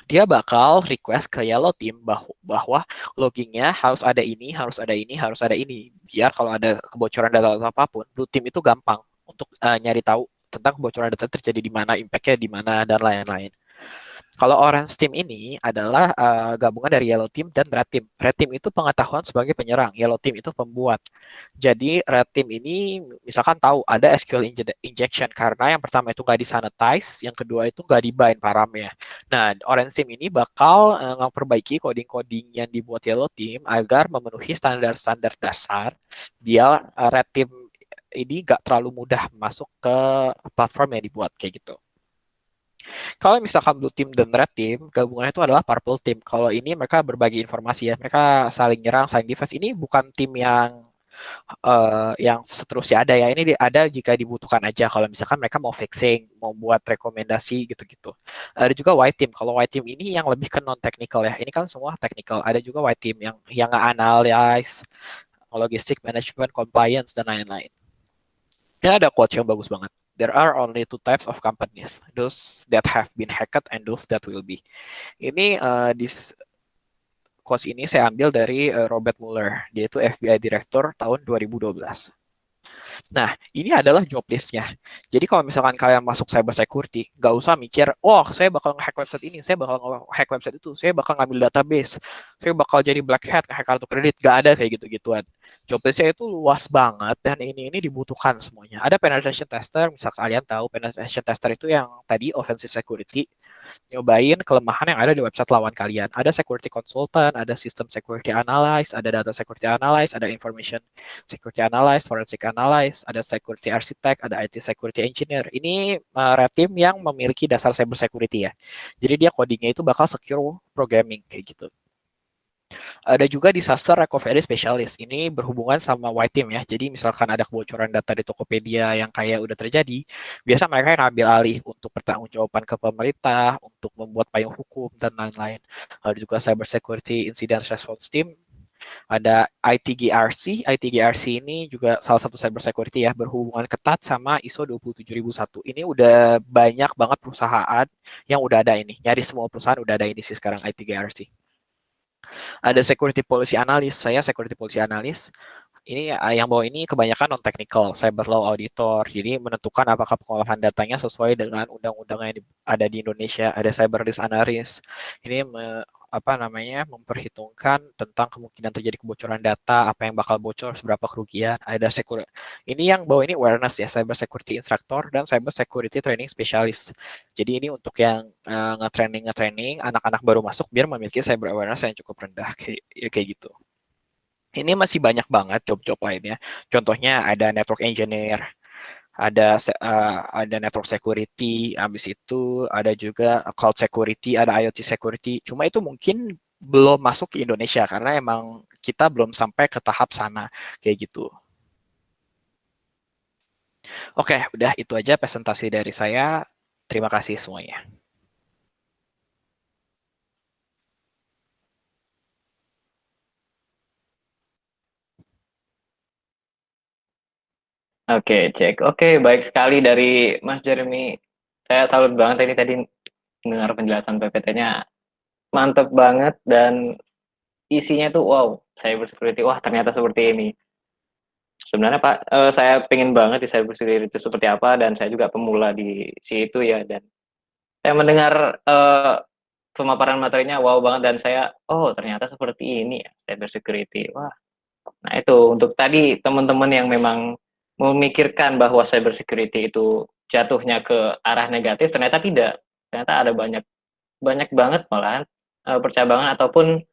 Dia bakal request ke Yellow Team bahwa loggingnya harus ada ini, harus ada ini, harus ada ini. Biar kalau ada kebocoran data atau apapun, Blue Team itu gampang untuk nyari tahu tentang kebocoran data terjadi di mana, impact-nya di mana, dan lain-lain. Kalau Orange Team ini adalah gabungan dari Yellow Team dan Red Team. Red Team itu pengetahuan sebagai penyerang, Yellow Team itu pembuat. Jadi Red Team ini misalkan tahu ada SQL injection karena yang pertama itu nggak disanitize, yang kedua itu nggak dibind paramnya. Nah, Orange Team ini bakal memperbaiki coding-coding yang dibuat Yellow Team agar memenuhi standar-standar dasar, biar Red Team ini nggak terlalu mudah masuk ke platform yang dibuat kayak gitu. Kalau misalkan Blue Team dan Red Team, gabungannya itu adalah Purple Team. Kalau ini mereka berbagi informasi ya, mereka saling nyerang, saling defense. Ini bukan tim yang seterusnya ada ya. Ini ada jika dibutuhkan aja. Kalau misalkan mereka mau fixing, mau buat rekomendasi gitu-gitu. Ada juga White Team. Kalau White Team ini yang lebih ke non technical ya. Ini kan semua technical. Ada juga White Team yang nge-analyze logistik, management, compliance dan lain-lain. Ini ada quotes yang bagus banget. There are only two types of companies, those that have been hacked and those that will be. Ini di quotes ini saya ambil dari Robert Mueller, dia itu FBI Director tahun 2012. Nah, ini adalah job list-nya. Jadi kalau misalkan kalian masuk cyber security, nggak usah mikir, oh saya bakal nge-hack website ini, saya bakal nge-hack website itu, saya bakal ngambil database, saya bakal jadi black hat, nge-hack kartu kredit, nggak ada kayak gitu-gituan. Job list-nya itu luas banget, dan ini dibutuhkan semuanya. Ada penetration tester, misal kalian tahu penetration tester itu yang tadi offensive security, nyobain kelemahan yang ada di website lawan kalian. Ada security consultant, ada system security analyst, ada data security analyst, ada information security analyst, forensic analyst, ada security architect, ada IT security engineer. Ini red team yang memiliki dasar cyber security ya. Jadi dia codingnya itu bakal secure programming kayak gitu. Ada juga disaster recovery specialist. Ini berhubungan sama white team ya. Jadi misalkan ada kebocoran data di Tokopedia yang kayak udah terjadi, biasa mereka yang ngambil alih untuk pertanggungjawaban ke pemerintah, untuk membuat payung hukum dan lain-lain. Ada juga cyber security incident response team. Ada ITGRC. ITGRC ini juga salah satu cyber security ya, berhubungan ketat sama ISO 27001. Ini udah banyak banget perusahaan yang udah ada ini. Nyaris semua perusahaan udah ada ini sih sekarang ITGRC. Ada security policy analyst, saya security policy analyst. Ini yang bawah ini kebanyakan non-technical, cyber law auditor. Jadi menentukan apakah pengolahan datanya sesuai dengan undang-undang yang ada di Indonesia. Ada cyber risk analyst. Ini memperhitungkan tentang kemungkinan terjadi kebocoran data, apa yang bakal bocor, seberapa kerugian. Ada ini yang bawah ini awareness ya, cyber security instructor dan cyber security training specialist. Jadi ini untuk yang nge-training anak-anak baru masuk biar memiliki cyber awareness yang cukup rendah kayak gitu. Ini masih banyak banget job-job lainnya. Contohnya ada network engineer, ada network security, habis itu ada juga cloud security, ada IoT security. Cuma itu mungkin belum masuk ke Indonesia karena emang kita belum sampai ke tahap sana kayak gitu. Oke, udah itu aja presentasi dari saya. Terima kasih semuanya. Oke, cek. Oke, baik sekali dari Mas Jeremy. Saya salut banget ini tadi dengar penjelasan PPT-nya. Mantep banget dan isinya tuh wow, cyber security. Wah, ternyata seperti ini. Sebenarnya Pak, saya pengen banget di cyber security itu seperti apa dan saya juga pemula di situ ya dan saya mendengar pemaparan materinya wow banget dan saya, oh ternyata seperti ini ya cyber security. Wah, nah itu untuk tadi teman-teman yang memang memikirkan bahwa cyber security itu jatuhnya ke arah negatif, ternyata tidak. Ternyata ada banyak banyak banget malahan percabangan ataupun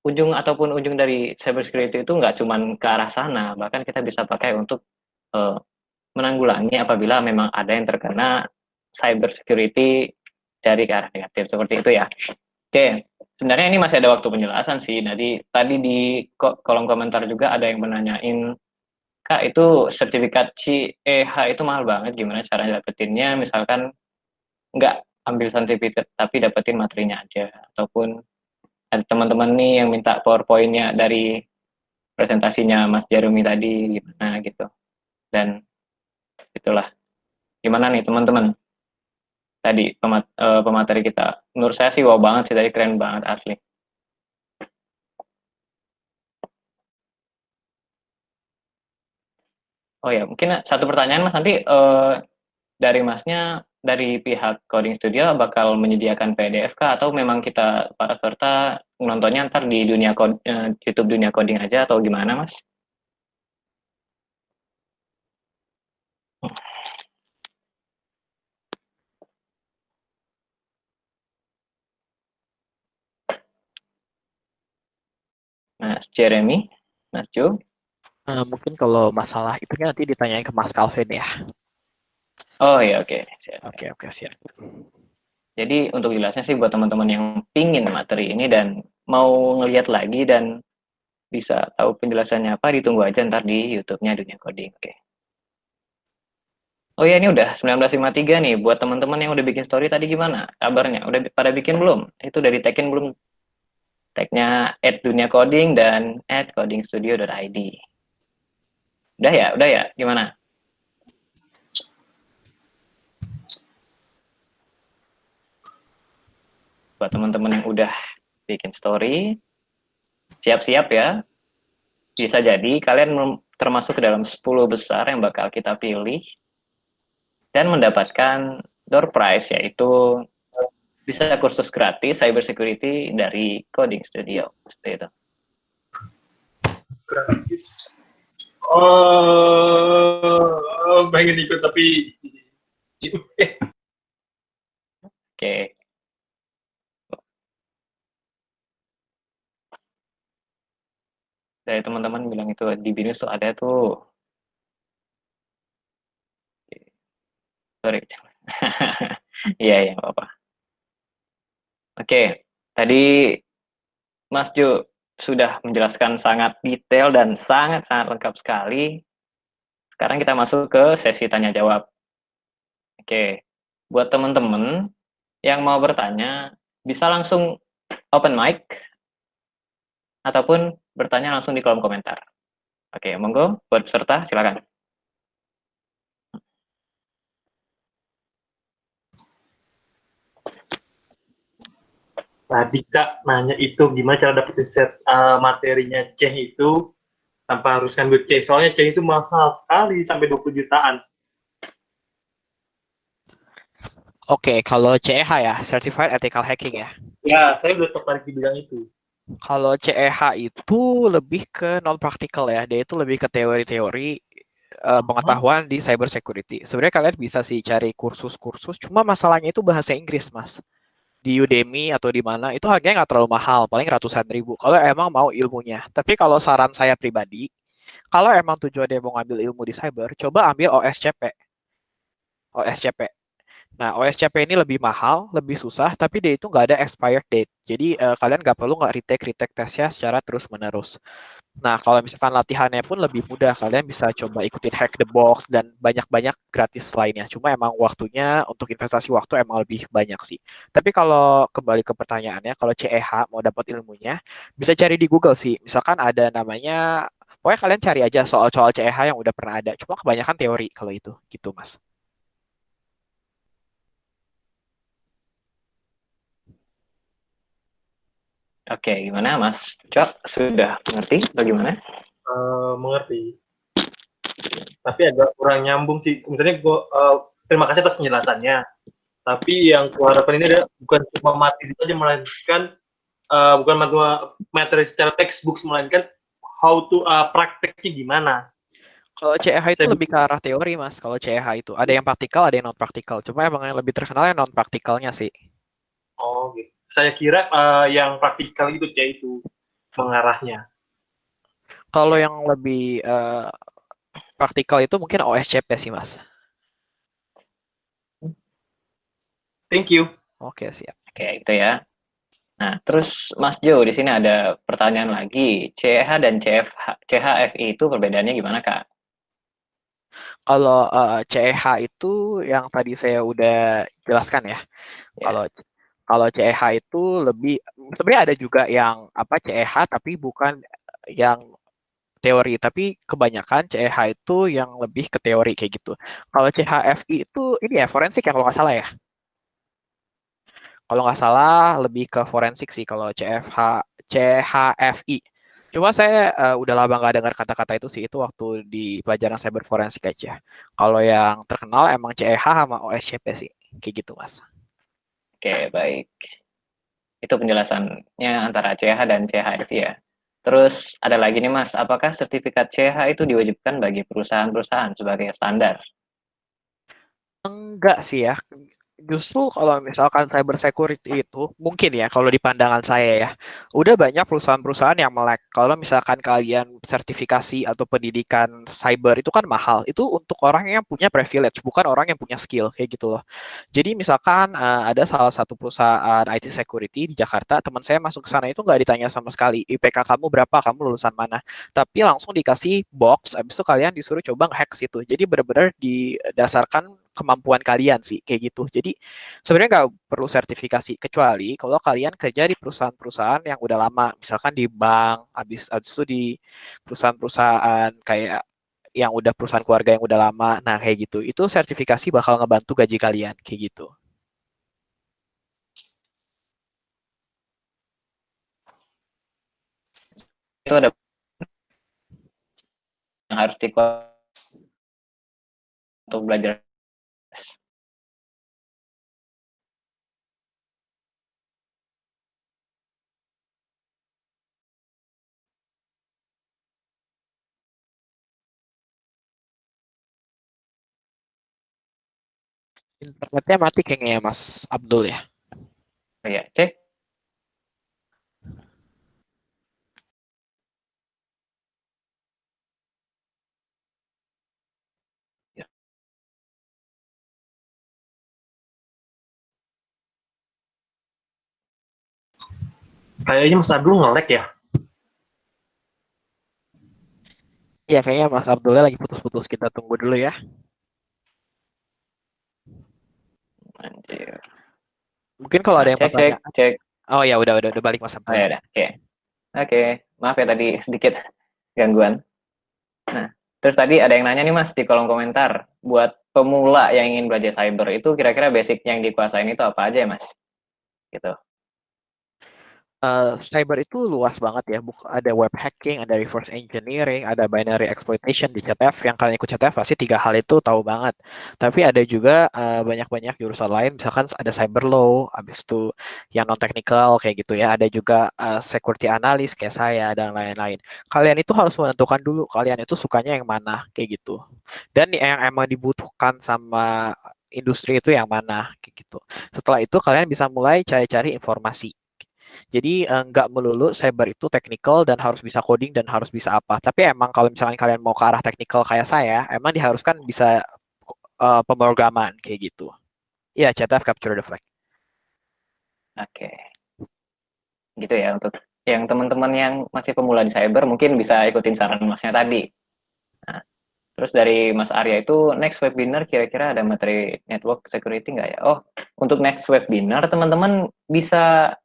ujung dari cyber security itu nggak cuman ke arah sana, bahkan kita bisa pakai untuk uh, menanggulangi apabila memang ada yang terkena cyber security dari ke arah negatif seperti itu ya. Oke, sebenarnya ini masih ada waktu penjelasan sih. Nanti tadi di kolom komentar juga ada yang menanyain, Kak itu sertifikat CEH itu mahal banget, gimana cara dapetinnya? Misalkan nggak ambil sertifikat tapi dapetin materinya aja, ataupun ada teman-teman nih yang minta PowerPoint-nya dari presentasinya Mas Jarumi tadi gimana gitu. Dan itulah. Gimana nih teman-teman? Tadi pemateri kita. Menurut saya sih wow banget sih tadi, keren banget asli. Oh ya, mungkin satu pertanyaan Mas, nanti dari Masnya dari pihak Coding Studio bakal menyediakan PDF kah, atau memang kita para peserta nontonnya ntar di YouTube Dunia Coding aja atau gimana Mas? Mas Jeremy, Mas Jo? Mungkin kalau masalah itu nanti ditanyain ke Mas Calvin ya. Oh ya, oke. Siap. Oke, siap. Jadi untuk jelasnya sih buat teman-teman yang pingin materi ini dan mau ngeliat lagi dan bisa tahu penjelasannya apa, ditunggu aja ntar di YouTube-nya Dunia Coding. Oke. Oh ya, ini udah 19.53 nih. Buat teman-teman yang udah bikin story tadi gimana kabarnya? Udah pada bikin belum? Itu udah di-tag-in belum? Tag-nya @duniacoding dan @codingstudio.id. Udah ya? Gimana? Buat teman-teman yang udah bikin story, siap-siap ya. Bisa jadi kalian termasuk ke dalam 10 besar yang bakal kita pilih dan mendapatkan door prize, yaitu bisa kursus gratis cyber security dari Coding Studio. Seperti itu. Gratis. Oh, pengen ikut tapi Oke. Dari teman-teman bilang itu di BINUS tuh ada tuh. Sorry. Iya, nggak apa-apa. Oke, tadi Mas Jo sudah menjelaskan sangat detail dan sangat-sangat lengkap sekali. Sekarang kita masuk ke sesi tanya jawab. Oke, buat teman-teman yang mau bertanya, bisa langsung open mic ataupun bertanya langsung di kolom komentar. Oke, monggo buat peserta silakan. tadi Kak nanya itu gimana cara dapetin set materinya C itu tanpa harus ngambil C. Soalnya C itu mahal sekali sampai 20 jutaan. Oke, kalau CEH ya, Certified Ethical Hacking ya. Ya, saya udah tertarik di bidang itu. Kalau CEH itu lebih ke non-practical ya, dia itu lebih ke teori-teori pengetahuan di cyber security. Sebenarnya kalian bisa sih cari kursus-kursus, cuma masalahnya itu bahasa Inggris, Mas. Di Udemy atau di mana, itu harganya nggak terlalu mahal, paling ratusan ribu, kalau emang mau ilmunya. Tapi kalau saran saya pribadi, kalau emang tujuannya mau ngambil ilmu di cyber, coba ambil OSCP. OSCP. Nah, OSCP ini lebih mahal, lebih susah, tapi dia itu nggak ada expired date. Jadi kalian nggak perlu nggak retake tesnya secara terus-menerus. Nah, kalau misalkan latihannya pun lebih mudah, kalian bisa coba ikutin Hack the Box dan banyak-banyak gratis lainnya. Cuma emang waktunya untuk investasi waktu emang lebih banyak sih. Tapi kalau kembali ke pertanyaannya, kalau CEH mau dapat ilmunya, bisa cari di Google sih. Misalkan ada namanya, pokoknya kalian cari aja soal-soal CEH yang udah pernah ada. Cuma kebanyakan teori kalau itu, gitu Mas. Oke, gimana Mas Cok? Sudah mengerti bagaimana? Mengerti. Tapi agak kurang nyambung sih. Misalnya terima kasih atas penjelasannya. Tapi yang kuharapkan ini adalah bukan cuma materi saja, melainkan bukan materi secara textbook, melainkan how to prakteknya gimana. Kalau CEH itu Saya lebih ke arah teori, Mas. Kalau CEH itu ada yang praktikal, ada yang non praktikal. Cuma emang yang lebih terkenal yang non praktikalnya sih. Oh, gitu. Saya kira yang praktikal itu yaitu mengarahnya. Kalau yang lebih praktikal itu mungkin OSCP sih, Mas. Thank you. Oke, siap. Oke, itu ya. Nah, terus Mas Jo, di sini ada pertanyaan lagi. CH dan CHFI itu perbedaannya gimana, Kak? Kalau CEH itu yang tadi saya udah jelaskan ya. Ya, Kalau kalau CEH itu lebih sebenarnya ada juga yang apa CEH tapi bukan yang teori, tapi kebanyakan CEH itu yang lebih ke teori kayak gitu. Kalau CHFI itu ini ya forensik ya kalau nggak salah ya. Kalau nggak salah lebih ke forensik sih kalau CHFI. Cuma saya udah lama nggak dengar kata-kata itu sih, itu waktu di pelajaran cyber forensik aja. Kalau yang terkenal emang CEH sama OSCP sih, kayak gitu Mas. oke, baik. Itu penjelasannya antara CH dan CHFI ya. Terus ada lagi nih Mas, apakah sertifikat CH itu diwajibkan bagi perusahaan-perusahaan sebagai standar? Enggak sih ya. Justru kalau misalkan cyber security itu mungkin ya kalau di pandangan saya ya, udah banyak perusahaan-perusahaan yang melek. Kalau misalkan kalian sertifikasi atau pendidikan cyber itu kan mahal. Itu untuk orang yang punya privilege, bukan orang yang punya skill kayak gitu loh. Jadi misalkan ada salah satu perusahaan IT security di Jakarta, teman saya masuk ke sana itu nggak ditanya sama sekali IPK kamu berapa, kamu lulusan mana, tapi langsung dikasih box, habis itu kalian disuruh coba nge-hack ke situ. Jadi benar-benar didasarkan kemampuan kalian sih kayak gitu. Jadi sebenarnya nggak perlu sertifikasi kecuali kalau kalian kerja di perusahaan-perusahaan yang udah lama, misalkan di bank, habis itu di perusahaan-perusahaan kayak yang udah perusahaan keluarga yang udah lama. Nah, kayak gitu. Itu sertifikasi bakal ngebantu gaji kalian, kayak gitu. Itu ada yang harus dikuasai untuk belajar. Internetnya mati kayaknya ya, Mas Abdul ya. Oh ya, cek. Kayaknya Mas Abdul nge-lag ya. Iya, kayaknya Mas Abdulnya lagi putus-putus. Kita tunggu dulu ya. Anjir. Mungkin kalau Nah, ada yang cek, cek, pertanyaan. cek. Oh ya, udah balik Mas Oh Abdul. ya udah, oke. Oke, maaf ya tadi sedikit gangguan. Nah, terus tadi ada yang nanya nih Mas di kolom komentar, buat pemula yang ingin belajar cyber itu kira-kira basic yang dikuasain itu apa aja ya Mas? Gitu. Cyber itu luas banget ya. Ada web hacking, ada reverse engineering, ada binary exploitation di CTF. Yang kalian ikut CTF pasti tiga hal itu tahu banget. Tapi ada juga banyak-banyak jurusan lain. Misalkan ada cyber law, habis itu yang non technical kayak gitu ya. Ada juga security analyst kayak saya dan lain-lain. Kalian itu harus menentukan dulu kalian itu sukanya yang mana kayak gitu. Dan yang emang dibutuhkan sama industri itu yang mana kayak gitu. Setelah itu kalian bisa mulai cari-cari informasi. Jadi nggak melulu cyber itu technical dan harus bisa coding dan harus bisa apa. Tapi emang kalau misalnya kalian mau ke arah technical kayak saya, emang diharuskan bisa pemrograman kayak gitu. Iya, CTF capture the flag. Oke, gitu ya untuk yang teman-teman yang masih pemula di cyber mungkin bisa ikutin saran Masnya tadi. Nah, terus dari Mas Arya itu next webinar kira-kira ada materi network security nggak ya? Oh, untuk next webinar teman-teman bisa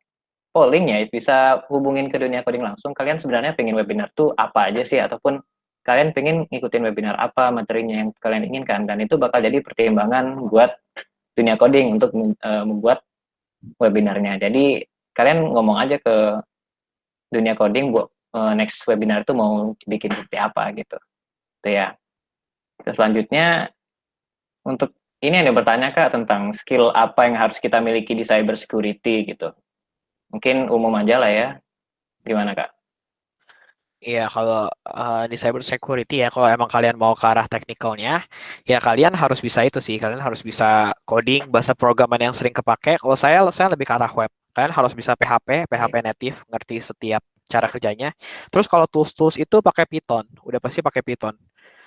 polling ya, bisa hubungin ke dunia coding langsung. Kalian sebenarnya pengen webinar tuh apa aja sih? Ataupun kalian pengen ngikutin webinar apa materinya yang kalian inginkan. Dan itu bakal jadi pertimbangan buat dunia coding untuk membuat webinarnya. Jadi kalian ngomong aja ke dunia coding buat next webinar tuh mau bikin seperti apa gitu. Itu ya. Terus selanjutnya untuk ini ada bertanya Kak tentang skill apa yang harus kita miliki di cyber security gitu. Mungkin umum aja lah ya. Gimana Kak? Iya, kalau di cyber security ya, kalau emang kalian mau ke arah teknikalnya, ya kalian harus bisa itu sih. Kalian harus bisa coding, bahasa programan yang sering kepake. Kalau saya lebih ke arah web. Kalian harus bisa PHP native, ngerti setiap cara kerjanya. Terus kalau tools-tools itu pakai Python, udah pasti pakai Python.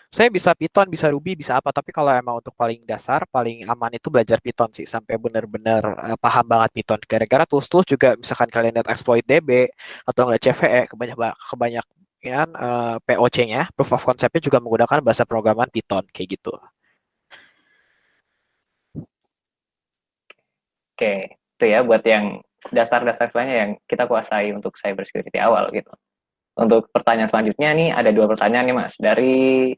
Saya bisa Python, bisa Ruby, bisa apa, tapi kalau emang untuk paling dasar, paling aman itu belajar Python sih, sampai benar-benar paham banget Python. Gara-gara tools-tools juga, misalkan kalian lihat exploit DB atau ngeliat CVE, kebanyakan POC-nya, proof of concept-nya juga menggunakan bahasa programan Python, kayak gitu. Oke, itu ya buat yang dasar-dasar lainnya yang kita kuasai untuk cyber security awal gitu. Untuk pertanyaan selanjutnya nih ada 2 pertanyaan nih Mas dari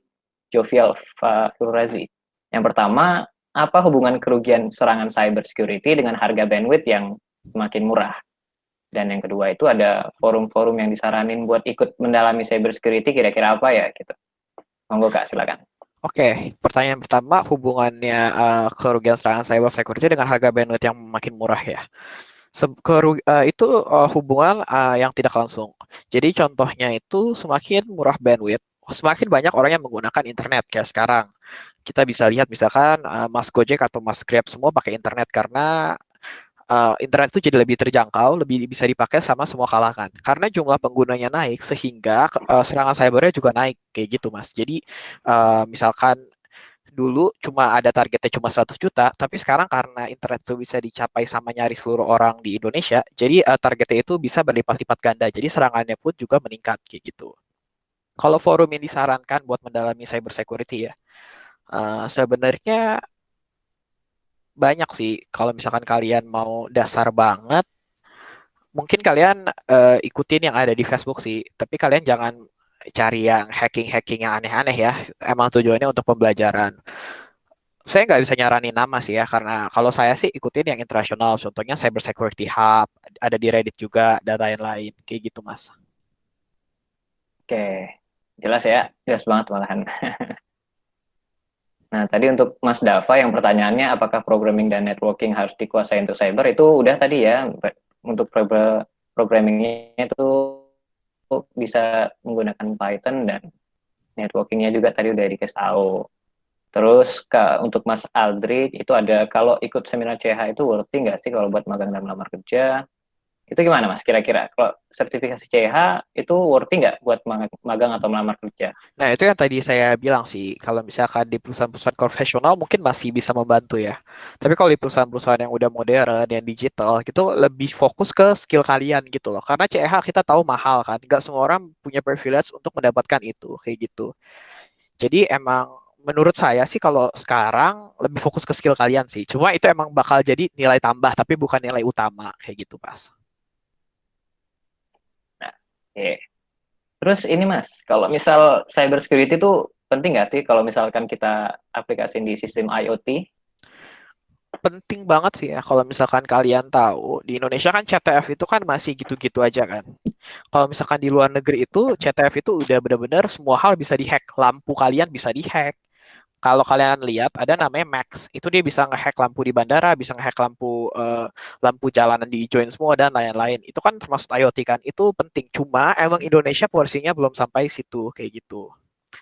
Jovial Fahrurazi. Yang pertama, apa hubungan kerugian serangan cyber security dengan harga bandwidth yang semakin murah? Dan yang kedua itu ada forum-forum yang disaranin buat ikut mendalami cyber security kira-kira apa ya gitu. Monggo Kak, silakan. Oke, pertanyaan pertama, hubungannya kerugian serangan cyber security dengan harga bandwidth yang makin murah ya. Itu hubungan yang tidak langsung. Jadi contohnya itu semakin murah bandwidth, semakin banyak orang yang menggunakan internet kayak sekarang. Kita bisa lihat misalkan Mas Gojek atau Mas Grab semua pakai internet karena internet itu jadi lebih terjangkau, lebih bisa dipakai sama semua kalangan. Karena jumlah penggunanya naik sehingga serangan cybernya juga naik kayak gitu Mas. Jadi misalkan dulu cuma ada targetnya cuma 100 juta, tapi sekarang karena internet itu bisa dicapai sama nyaris seluruh orang di Indonesia, jadi targetnya itu bisa berlipat-lipat ganda. Jadi serangannya pun juga meningkat kayak gitu. Kalau forum yang disarankan buat mendalami cyber security ya, sebenarnya banyak sih. Kalau misalkan kalian mau dasar banget, mungkin kalian ikutin yang ada di Facebook sih. Tapi kalian jangan cari yang hacking-hacking yang aneh-aneh ya. Emang tujuannya untuk pembelajaran. Saya nggak bisa nyaranin nama sih ya, karena kalau saya sih ikutin yang internasional. Contohnya Cyber Security Hub, ada di Reddit juga, dan lain-lain. Kayak gitu, Mas. Oke, jelas ya, jelas banget malahan. Nah, tadi untuk Mas Dava yang pertanyaannya apakah programming dan networking harus dikuasai untuk cyber itu udah tadi ya. Untuk programmingnya itu bisa menggunakan Python dan networkingnya juga tadi udah dikasih tahu. Terus untuk Mas Aldri itu ada kalau ikut seminar CH itu worthy nggak sih kalau buat magang dan melamar kerja? Itu gimana Mas kira-kira? Kalau sertifikasi CH itu worthy nggak buat magang atau melamar kerja? Nah, itu yang tadi saya bilang sih, kalau misalkan di perusahaan-perusahaan konvensional mungkin masih bisa membantu ya. Tapi kalau di perusahaan-perusahaan yang udah modern, yang digital, gitu lebih fokus ke skill kalian gitu loh. Karena CH kita tahu mahal kan, nggak semua orang punya privilege untuk mendapatkan itu, kayak gitu. Jadi emang menurut saya sih kalau sekarang lebih fokus ke skill kalian sih. Cuma itu emang bakal jadi nilai tambah, tapi bukan nilai utama, kayak gitu, Mas. Nah, oke. Terus ini Mas, kalau misal cyber security itu penting nggak sih kalau misalkan kita aplikasiin di sistem IoT? Penting banget sih ya kalau misalkan kalian tahu di Indonesia kan CTF itu kan masih gitu-gitu aja kan. Kalau misalkan di luar negeri itu CTF itu udah benar-benar semua hal bisa dihack. Lampu kalian bisa dihack. Kalau kalian lihat ada namanya Max, itu dia bisa ngehack lampu di bandara, bisa ngehack lampu jalanan diijoin semua dan lain-lain. Itu kan termasuk IoT kan. Itu penting. Cuma emang Indonesia porsinya belum sampai situ kayak gitu.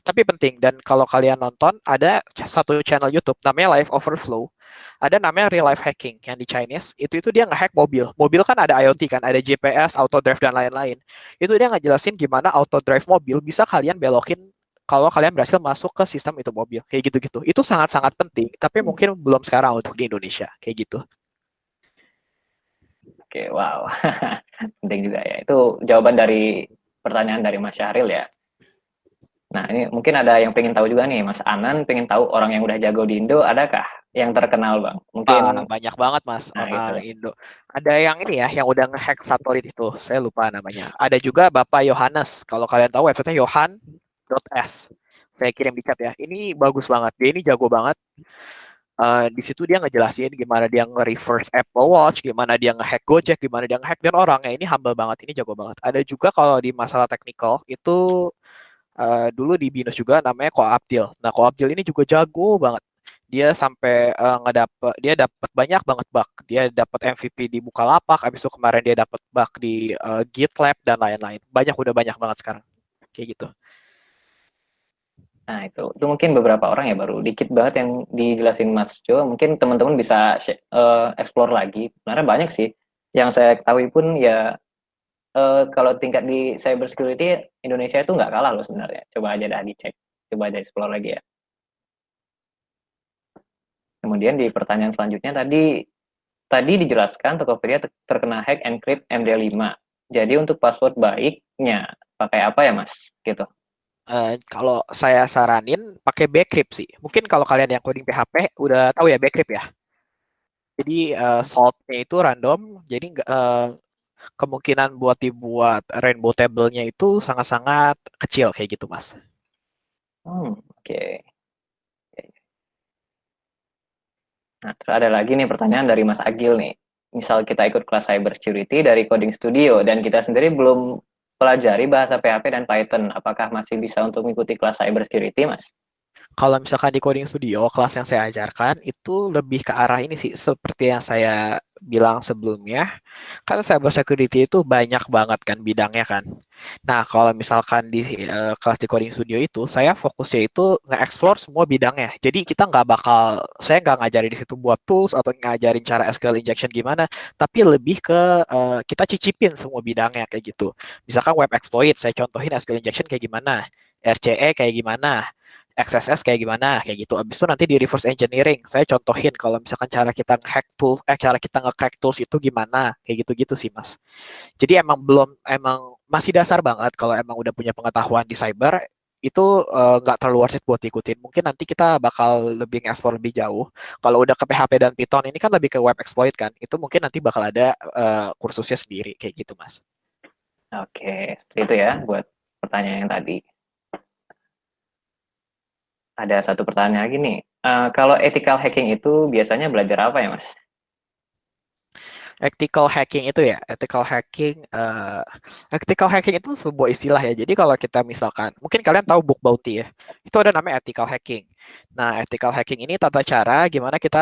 Tapi penting, dan kalau kalian nonton ada satu channel YouTube namanya Live Overflow, ada namanya Real Life Hacking yang di Chinese. Itu dia ngehack mobil. Mobil kan ada IoT kan, ada GPS, auto drive dan lain-lain. Itu dia ngejelasin gimana auto drive mobil bisa kalian belokin kalau kalian berhasil masuk ke sistem itu mobil kayak gitu-gitu. Itu sangat-sangat penting, tapi mungkin belum sekarang untuk di Indonesia kayak gitu. Oke, wow. Penting juga ya. Itu jawaban dari pertanyaan dari Mas Syahril ya. Nah, ini mungkin ada yang pengen tahu juga nih, Mas Anan pengen tahu orang yang udah jago di Indo, adakah yang terkenal, Bang? Mungkin, Banyak banget Mas nah orang gitu. Indo. Ada yang ini ya, yang udah ngehack satelit itu, saya lupa namanya. Ada juga Bapak Yohanes. Kalau kalian tahu websitenya yohan.s. Saya kirim di chat ya. Ini bagus banget. Dia ini jago banget. Di situ dia ngejelasin gimana dia nge-reverse Apple Watch, gimana dia nge-hack Gojek, gimana dia nge-hack, dan orangnya ini humble banget, ini jago banget. Ada juga kalau di masalah teknikal itu dulu di BINUS juga namanya Ko Abdil. Nah, Ko Abdil ini juga jago banget. dia sampai dia dapat banyak banget bug. Dia dapat MVP di Bukalapak, habis itu kemarin dia dapat bug di GitLab dan lain-lain. Udah banyak banget sekarang. Kayak gitu. Nah, itu mungkin beberapa orang ya, baru dikit banget yang dijelasin Mas Jo. Mungkin teman-teman bisa explore lagi. Sebenarnya banyak sih. Yang saya ketahui pun ya, kalau tingkat di cyber security Indonesia itu nggak kalah loh sebenarnya. Coba aja dah dicek. Coba aja explore lagi ya. Kemudian di pertanyaan selanjutnya tadi dijelaskan Tokopedia terkena hack encrypt MD5. Jadi untuk password baiknya pakai apa ya Mas? Gitu. Kalau saya saranin pakai Bcrypt sih. Mungkin kalau kalian yang coding PHP udah tahu ya Bcrypt ya. Jadi salt-nya itu random, jadi kemungkinan buat dibuat rainbow table-nya itu sangat-sangat kecil kayak gitu, Mas. Oke. Nah, terus ada lagi nih pertanyaan dari Mas Agil nih. Misal kita ikut kelas cyber security dari Coding Studio dan kita sendiri belum pelajari bahasa PHP dan Python, apakah masih bisa untuk mengikuti kelas cyber security, Mas? Kalau misalkan di Coding Studio, kelas yang saya ajarkan itu lebih ke arah ini sih, seperti yang saya bilang sebelumnya, kan cyber security itu banyak banget kan bidangnya kan. Nah, kalau misalkan di kelas di Coding Studio itu, saya fokusnya itu nge-explore semua bidangnya. Jadi saya nggak ngajarin di situ buat tools atau ngajarin cara SQL injection gimana, tapi lebih ke kita cicipin semua bidangnya kayak gitu. Misalkan web exploit, saya contohin SQL injection kayak gimana, RCE kayak gimana, XSS kayak gimana, kayak gitu. Abis itu nanti di reverse engineering, saya contohin kalau misalkan cara kita nge-crack tools itu gimana, kayak gitu-gitu sih, Mas. Jadi emang masih dasar banget kalau emang udah punya pengetahuan di cyber, itu nggak terlalu worth it buat ikutin. Mungkin nanti kita bakal lebih nge-explore lebih jauh. Kalau udah ke PHP dan Python, ini kan lebih ke web exploit kan, itu mungkin nanti bakal ada kursusnya sendiri, kayak gitu, Mas. Oke, seperti itu ya buat pertanyaan yang tadi. Ada satu pertanyaan lagi nih. Kalau ethical hacking itu biasanya belajar apa ya, Mas? Ethical hacking itu sebuah istilah ya. Jadi kalau kita misalkan, mungkin kalian tahu book bounty ya, itu ada namanya ethical hacking. Nah, ethical hacking ini tata cara gimana kita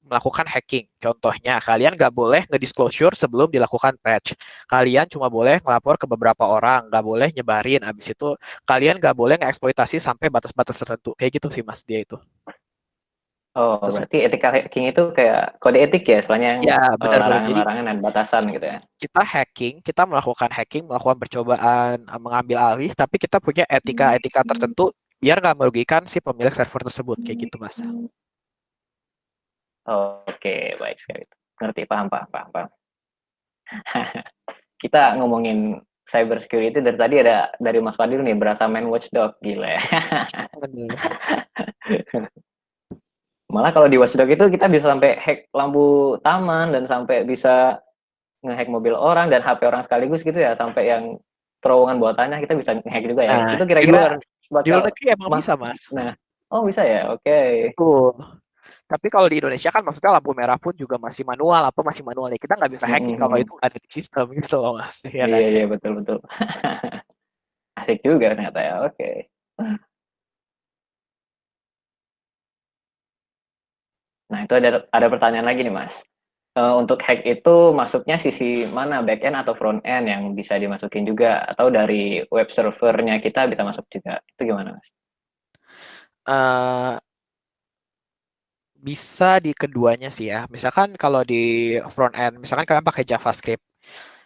melakukan hacking. Contohnya, kalian nggak boleh nge-disclosure sebelum dilakukan patch. Kalian cuma boleh ngelapor ke beberapa orang, nggak boleh nyebarin. Habis itu, kalian nggak boleh ngeeksploitasi sampai batas-batas tertentu. Kayak gitu sih, Mas, dia itu. Oh, berarti ethical hacking itu kayak kode etik ya, istilahnya yang Ya, benar-benar. Jadi larangan-larangan dan batasan gitu ya. kita melakukan hacking, melakukan percobaan mengambil alih, tapi kita punya etika-etika tertentu biar nggak merugikan si pemilik server tersebut, kayak gitu, Mas. Oke, baik sekali. Ngerti, paham. Kita ngomongin cyber security dari tadi ada dari Mas Fadil nih, berasa main watchdog, gila ya. Malah kalau di watchdog itu kita bisa sampai hack lampu taman dan sampai bisa ngehack mobil orang dan HP orang sekaligus gitu ya, sampai yang terowongan bawah tanah kita bisa ngehack juga ya. Nah, Itu di luar kira-kira di luar bakal negeri emang bisa, Mas. Nah, oh bisa ya, oke. Betul. Tapi kalau di Indonesia kan maksudnya lampu merah pun juga masih manual, apa masih manual ya. Kita nggak bisa hacking kalau itu nggak ada di sistem gitu loh, Mas. Ya kan? Iya, betul. Asik juga ternyata ya, oke. Nah, itu ada pertanyaan lagi nih, Mas. Untuk hack itu masuknya sisi mana, back end atau front end yang bisa dimasukin juga, atau dari web servernya kita bisa masuk juga, itu gimana, Mas? Bisa di keduanya sih ya. Misalkan kalau di front end, misalkan kalian pakai JavaScript,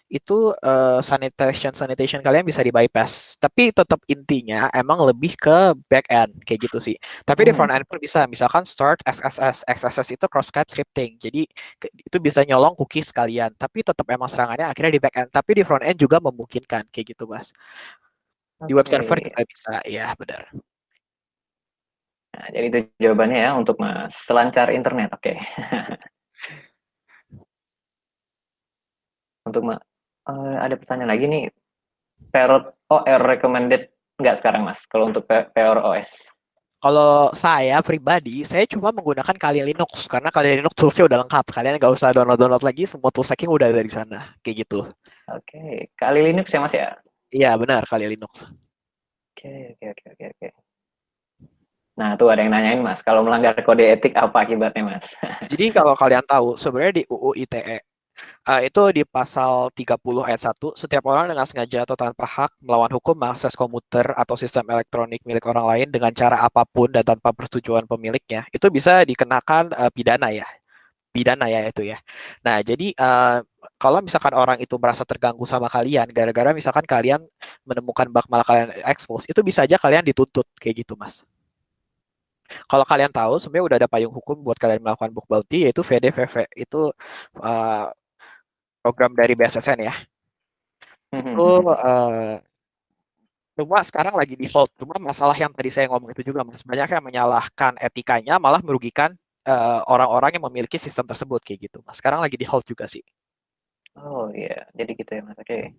itu sanitation kalian bisa di bypass. Tapi tetap intinya emang lebih ke back end kayak gitu sih. Tapi di front end pun bisa. Misalkan start XSS itu cross-site scripting. Jadi itu bisa nyolong cookies kalian. Tapi tetap emang serangannya akhirnya di back end. Tapi di front end juga memungkinkan kayak gitu, Mas. Di web server juga bisa, ya benar. Nah, jadi itu jawabannya ya untuk Mas selancar internet, oke. Untuk ada pertanyaan lagi nih, Parrot OR recommended nggak sekarang, Mas, kalau untuk Parrot OS? Kalau saya pribadi, saya cuma menggunakan Kali Linux karena Kali Linux toolsnya udah lengkap. Kalian nggak usah download lagi, semua tools hacking udah ada di sana, kayak gitu. Oke, Kali Linux ya, Mas ya? Iya benar, Kali Linux. Oke. Nah, tuh ada yang nanyain, Mas, kalau melanggar kode etik apa akibatnya, Mas? Jadi kalau kalian tahu, sebenarnya di UU ITE itu di pasal 30 ayat 1, setiap orang dengan sengaja atau tanpa hak melawan hukum mengakses komputer atau sistem elektronik milik orang lain dengan cara apapun dan tanpa persetujuan pemiliknya, itu bisa dikenakan pidana ya itu ya. Nah, jadi kalau misalkan orang itu merasa terganggu sama kalian, gara-gara misalkan kalian menemukan bug malah kalian expose, itu bisa aja kalian dituntut kayak gitu, Mas. Kalau kalian tahu, sebenarnya udah ada payung hukum buat kalian melakukan bug bounty, yaitu VDVV. Itu uh, program dari BSSN ya. Itu cuma sekarang lagi di hold. Cuma masalah yang tadi saya ngomong itu juga, Mas. Banyak yang menyalahkan etikanya, malah merugikan orang-orang yang memiliki sistem tersebut kayak gitu, Mas. Sekarang lagi di hold juga sih. Oh iya, jadi gitu ya, Mas. Oke.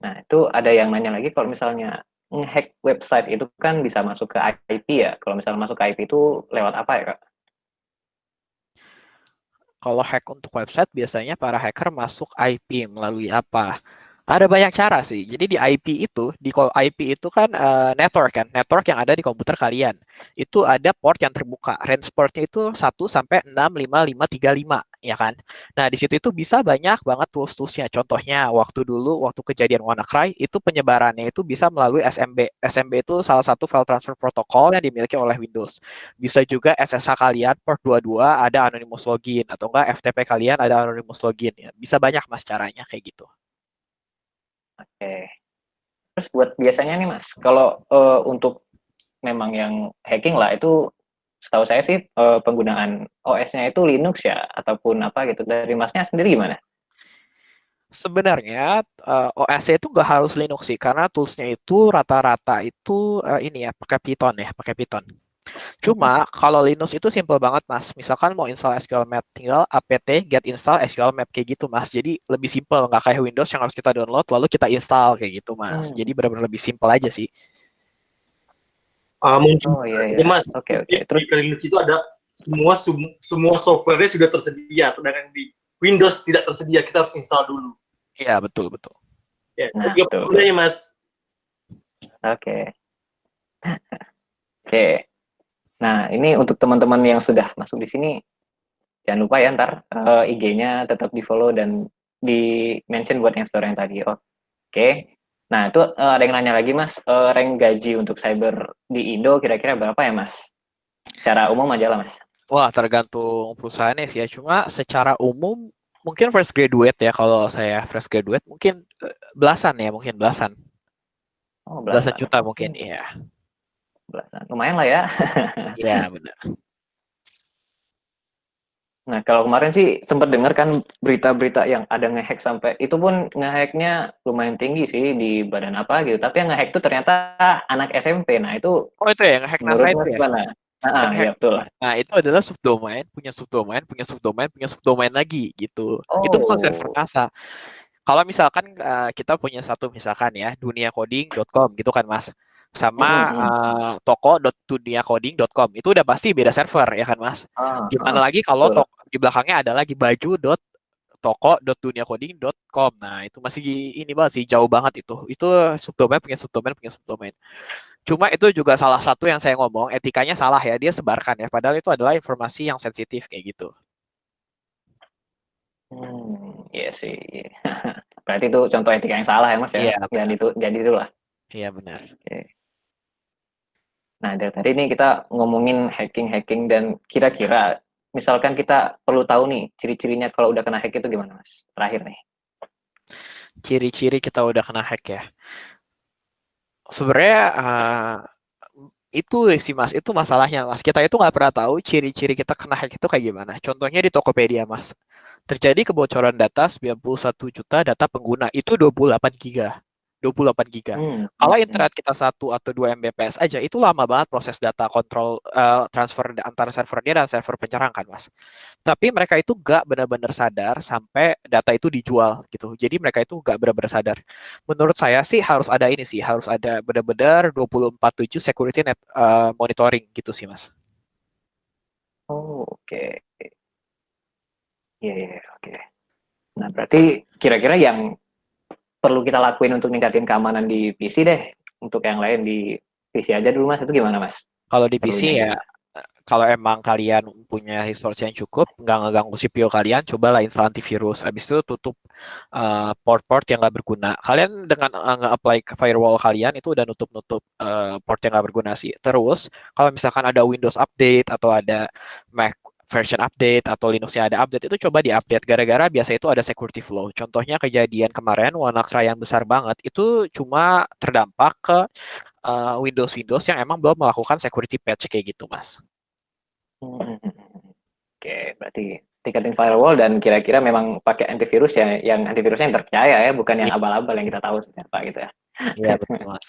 Nah, itu ada yang nanya lagi kalau misalnya nge-hack website itu kan bisa masuk ke IP ya. Kalau misalnya masuk ke IP itu lewat apa ya, Kak? Kalau hack untuk website, biasanya para hacker masuk IP melalui apa? Ada banyak cara sih. Jadi di IP itu, di IP itu kan network kan, network yang ada di komputer kalian. Itu ada port yang terbuka. Range portnya itu 1 sampai 65535, ya kan? Nah, di situ itu bisa banyak banget tools-toolsnya. Contohnya, waktu kejadian WannaCry, itu penyebarannya itu bisa melalui SMB. SMB itu salah satu file transfer protocol yang dimiliki oleh Windows. Bisa juga SSH kalian port 22 ada anonymous login, atau enggak FTP kalian ada anonymous login. Ya. Bisa banyak, Mas, caranya kayak gitu. Oke. Terus buat biasanya nih, Mas, kalau untuk memang yang hacking lah itu setahu saya sih penggunaan OS-nya itu Linux ya ataupun apa gitu. Dari Masnya sendiri gimana? Sebenarnya OS itu nggak harus Linux sih, karena toolsnya itu rata-rata itu ini ya pakai Python ya, pakai Python. Cuma kalau Linux itu simple banget, Mas. Misalkan mau install SQL Map, tinggal apt get install SQL Map kayak gitu, Mas. Jadi lebih simple, nggak kayak Windows yang harus kita download lalu kita install kayak gitu, Mas. Jadi benar-benar lebih simple aja sih. Mungkin Oh iya ya ya. Mas, Oke oke. Terus di Linux itu ada semua software-nya sudah tersedia, sedangkan di Windows tidak tersedia, kita harus install dulu. Iya, betul betul. Ya, nah itu betul betul. gunanya Mas. Oke. Oke. Nah, ini untuk teman-teman yang sudah masuk di sini jangan lupa ya ntar IG-nya tetap di-follow dan di-mention buat yang story yang tadi. Oke. Nah, itu ada yang nanya lagi, Mas, rank gaji untuk cyber di Indo kira-kira berapa ya, Mas? Secara umum aja lah, Mas. Wah, tergantung perusahaannya sih ya. Cuma secara umum mungkin fresh graduate ya, kalau saya fresh graduate mungkin belasan ya, mungkin belasan. Oh, Belasan belasan. juta mungkin, Oke, iya. belasan. Lumayan lah ya. Iya, benar. Nah, kalau kemarin sih sempat dengar kan berita-berita yang ada ngehack sampai itu pun ngehacknya lumayan tinggi sih di badan apa gitu. Tapi yang ngehack itu ternyata anak SMP. Nah, itu Oh, itu ya, nge-hack menurut NASA itu Mas ya? gimana? Kan Nah, hack. iya betul. Nah, itu adalah subdomain, punya subdomain, punya subdomain, punya subdomain lagi gitu. Itu bukan server Oh. NASA. Kalau misalkan kita punya satu misalkan ya, duniacoding.com gitu kan, Mas. Sama Mm-mm. toko.duniacoding.com. Itu udah pasti beda server ya kan, Mas. Gimana lagi kalau Betul. di belakangnya ada lagi baju.toko.duniacoding.com. Nah, itu masih ini banget sih, jauh banget itu. Itu subdomain punya subdomain punya subdomain. Cuma itu juga salah satu yang saya ngomong, etikanya salah ya, dia sebarkan ya. Padahal itu adalah informasi yang sensitif kayak gitu. Iya sih. Berarti itu contoh etika yang salah ya, Mas ya. Iya, Jangan benar. itu, jadi itulah. Iya, benar. Oke. Nah, dari tadi nih kita ngomongin hacking-hacking dan kira-kira misalkan kita perlu tahu nih ciri-cirinya kalau udah kena hack itu gimana, Mas? Terakhir nih. Ciri-ciri kita udah kena hack ya. Sebenarnya itu sih, Mas, itu masalahnya, Mas. Kita itu nggak pernah tahu ciri-ciri kita kena hack itu kayak gimana. Contohnya di Tokopedia, Mas. Terjadi kebocoran data 91 juta data pengguna. Itu 28 giga. 28 giga. Hmm, Kalau hmm, hmm. internet kita 1 atau 2 Mbps aja, itu lama banget proses data kontrol transfer antara servernya dan server penyerang kan, Mas. Tapi mereka itu nggak benar-benar sadar sampai data itu dijual gitu. Jadi mereka itu nggak benar-benar sadar. Menurut saya sih harus ada ini sih, harus ada benar-benar 24/7 security net monitoring gitu sih, Mas. Oh, oke. Iya, iya, oke. Nah, berarti kira-kira yang perlu kita lakuin untuk ningkatin keamanan di PC deh, untuk yang lain di PC aja dulu Mas, itu gimana Mas? Kalau di PC Perlunya ya, gimana? kalau emang kalian punya resource yang cukup, nggak ngeganggu CPU kalian, cobalah install antivirus. Habis itu tutup port-port yang nggak berguna. Kalian dengan nge-apply ke firewall kalian itu udah nutup-nutup port yang nggak berguna sih. Terus, kalau misalkan ada Windows update atau ada Mac version update atau Linuxnya ada update, itu coba di-update. Gara-gara biasa itu ada security flaw. Contohnya kejadian kemarin, WannaCry yang besar banget, itu cuma terdampak ke Windows yang emang belum melakukan security patch kayak gitu, Mas. Hmm. Oke, berarti tingkatin firewall dan kira-kira memang pakai antivirus ya, yang antivirusnya yang terpercaya ya, bukan yang abal-abal yang kita tahu seperti apa gitu ya. Iya, betul, Mas.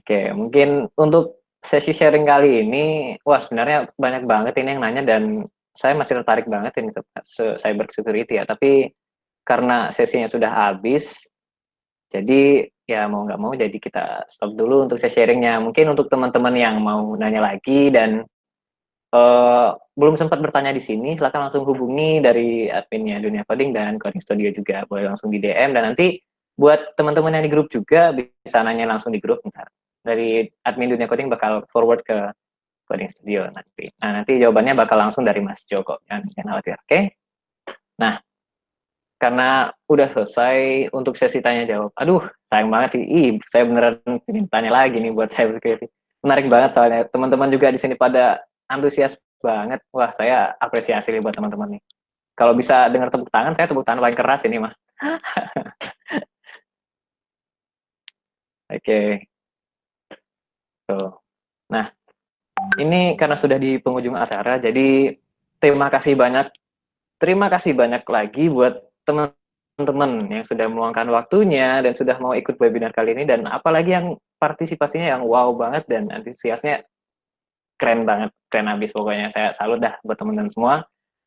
Oke, mungkin untuk sesi sharing kali ini, wah sebenarnya banyak banget ini yang nanya dan saya masih tertarik banget ini cyber security ya. Tapi karena sesinya sudah habis, jadi ya mau nggak mau jadi kita stop dulu untuk sesi sharingnya. Mungkin untuk teman-teman yang mau nanya lagi dan belum sempat bertanya di sini, silakan langsung hubungi dari adminnya Dunia Coding dan Coding Studio juga. Boleh langsung di DM dan nanti buat teman-teman yang di grup juga bisa nanya langsung di grup ntar. Dari admin Dunia Coding bakal forward ke Coding Studio nanti. Nah, nanti jawabannya bakal langsung dari Mas Joko. Jangan khawatir, oke? Nah, karena udah selesai untuk sesi tanya jawab. Aduh, sayang banget sih. Saya beneran ingin tanya lagi nih buat cyber security. Menarik banget soalnya teman-teman juga di sini pada antusias banget. Wah, saya apresiasi nih buat teman-teman nih. Kalau bisa dengar tepuk tangan, saya tepuk tangan paling keras ini mah. Oke. Tuh. Nah, ini karena sudah di penghujung acara, jadi terima kasih banyak. Terima kasih banyak lagi buat teman-teman yang sudah meluangkan waktunya dan sudah mau ikut webinar kali ini dan apalagi yang partisipasinya yang wow banget dan antusiasnya keren banget, keren habis pokoknya. Saya salut dah buat teman-teman semua.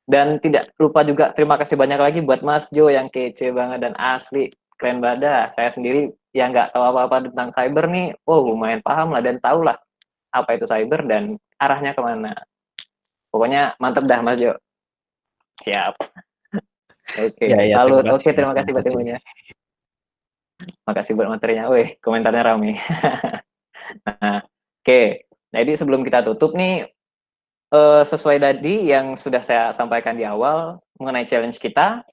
Dan tidak lupa juga terima kasih banyak lagi buat Mas Jo yang kece banget dan asli keren banget. Saya sendiri yang nggak tahu apa-apa tentang cyber nih, lumayan paham lah dan tahu lah apa itu cyber dan arahnya kemana. Pokoknya mantep dah Mas Jo. Siap. Oke, Ya, ya, terima salut. kasih, Oke, Mas. terima kasih Terima buat kasih. ilmunya. Makasih buat materinya. Wih, komentarnya rame. Nah, oke. Jadi sebelum kita tutup nih, sesuai tadi yang sudah saya sampaikan di awal mengenai challenge kita.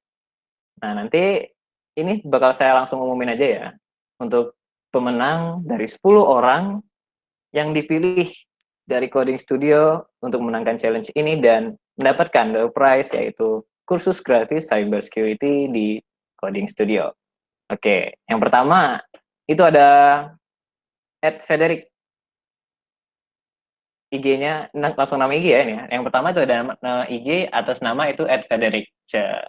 Nah, nanti ini bakal saya langsung umumin aja ya. Untuk pemenang dari 10 orang yang dipilih dari Coding Studio untuk memenangkan challenge ini dan mendapatkan the prize yaitu kursus gratis cybersecurity di Coding Studio. Oke, yang pertama itu ada Ed Frederick. IG-nya langsung nama IG ya ini ya. Yang pertama itu ada nama IG atas nama itu Ed Frederick.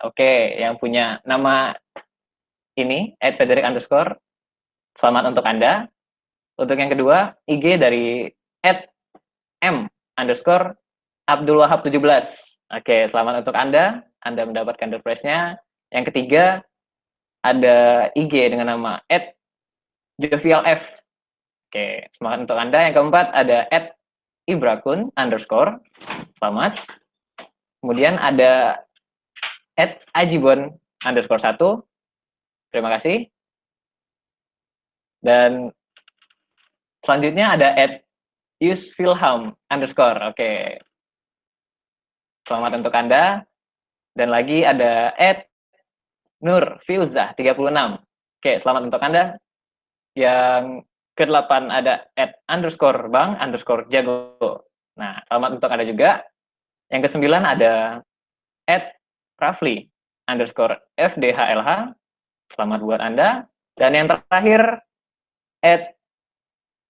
Oke, yang punya nama ini Ed Frederick underscore. Selamat untuk Anda. Untuk yang kedua, IG dari Ed M underscore Abdul Wahab 17. Oke, selamat untuk Anda. Anda mendapatkan the prize-nya. Yang ketiga, ada IG dengan nama Ed Jovial F. Oke, semangat untuk Anda. Yang keempat, ada Ed Ibrakun underscore. Selamat. Kemudian ada @ajibon underscore 1. Terima kasih. Dan selanjutnya ada @yusfilham underscore. Oke. Selamat untuk Anda. Dan lagi ada @nurfilzah 36. Oke, selamat untuk Anda. Yang ke-8 ada @_bang underscore jago. Nah, selamat untuk Anda juga. Yang ke-9 ada @rafli underscore fdhlh. Selamat buat Anda. Dan yang terakhir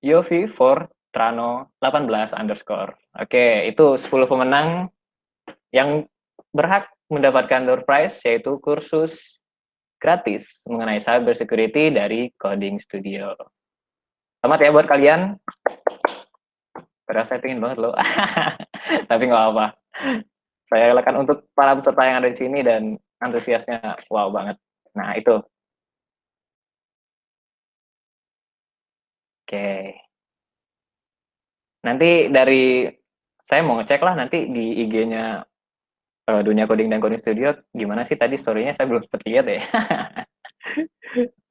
@yofi for trano 18 underscore. Oke, itu 10 pemenang yang berhak mendapatkan door prize yaitu kursus gratis mengenai cyber security dari Coding Studio. Selamat ya buat kalian. Padahal saya pengen banget loh. Tapi nggak apa-apa. Saya relakan untuk para peserta yang ada di sini dan antusiasnya wow banget. Nah, itu. Oke. Nanti dari saya mau ngecek lah nanti di IG-nya Dunia Coding dan Coding Studio gimana sih tadi story-nya saya belum sempat lihat ya.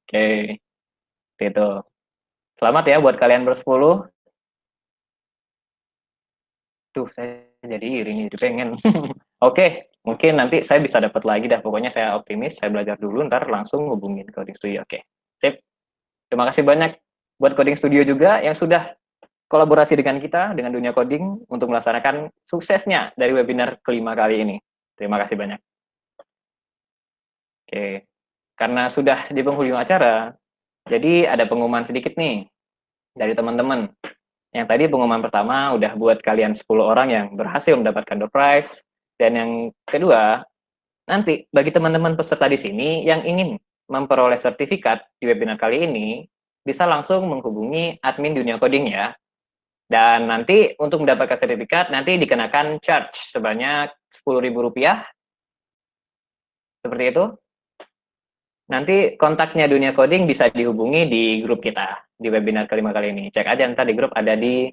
Oke. Itu. Selamat ya buat kalian bersepuluh. Duh, saya jadi iri nih, jadi pengen. Oke, mungkin nanti saya bisa dapat lagi dah. Pokoknya saya optimis, saya belajar dulu, ntar langsung hubungin Coding Studio. Oke, sip. Terima kasih banyak buat Coding Studio juga yang sudah kolaborasi dengan kita, dengan dunia coding, untuk melaksanakan suksesnya dari webinar kelima kali ini. Terima kasih banyak. Oke, karena sudah di penghujung acara, jadi ada pengumuman sedikit nih dari teman-teman. Yang tadi pengumuman pertama udah buat kalian 10 orang yang berhasil mendapatkan door prize. Dan yang kedua, nanti bagi teman-teman peserta di sini yang ingin memperoleh sertifikat di webinar kali ini, bisa langsung menghubungi admin dunia coding ya. Dan nanti untuk mendapatkan sertifikat, nanti dikenakan charge sebanyak Rp10.000. Seperti itu. Nanti kontaknya dunia coding bisa dihubungi di grup kita di webinar kelima kali ini. Cek aja ntar di grup, ada di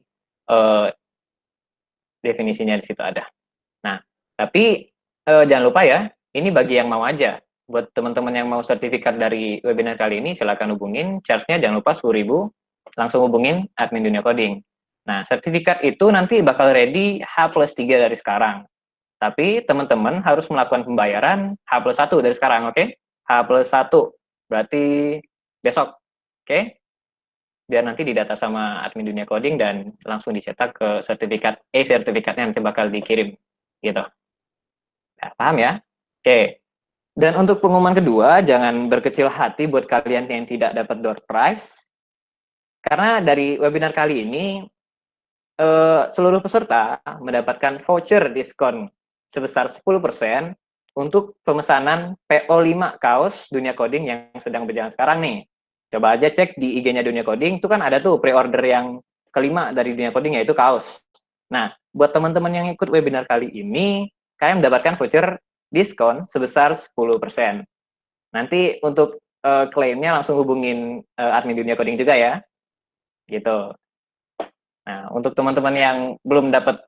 definisinya di situ ada. Nah, tapi jangan lupa ya, ini bagi yang mau aja. Buat teman-teman yang mau sertifikat dari webinar kali ini, silakan hubungin. Charge-nya jangan lupa 10.000, langsung hubungin admin dunia coding. Nah, sertifikat itu nanti bakal ready H+3 dari sekarang. Tapi teman-teman harus melakukan pembayaran H+1 dari sekarang, oke? H+1, berarti besok, oke? Biar nanti didata sama admin dunia coding dan langsung dicetak ke sertifikat, sertifikatnya nanti bakal dikirim, gitu. Nah, paham ya? Oke. Dan untuk pengumuman kedua, jangan berkecil hati buat kalian yang tidak dapat door prize. Karena dari webinar kali ini, seluruh peserta mendapatkan voucher diskon sebesar 10% untuk pemesanan PO5 kaos dunia coding yang sedang berjalan sekarang nih. Coba aja cek di IG-nya dunia coding, itu kan ada tuh pre-order yang kelima dari dunia coding, yaitu kaos. Nah, buat teman-teman yang ikut webinar kali ini, kalian mendapatkan voucher diskon sebesar 10%. Nanti untuk klaimnya langsung hubungin admin dunia coding juga ya. Gitu. Nah, untuk teman-teman yang belum dapat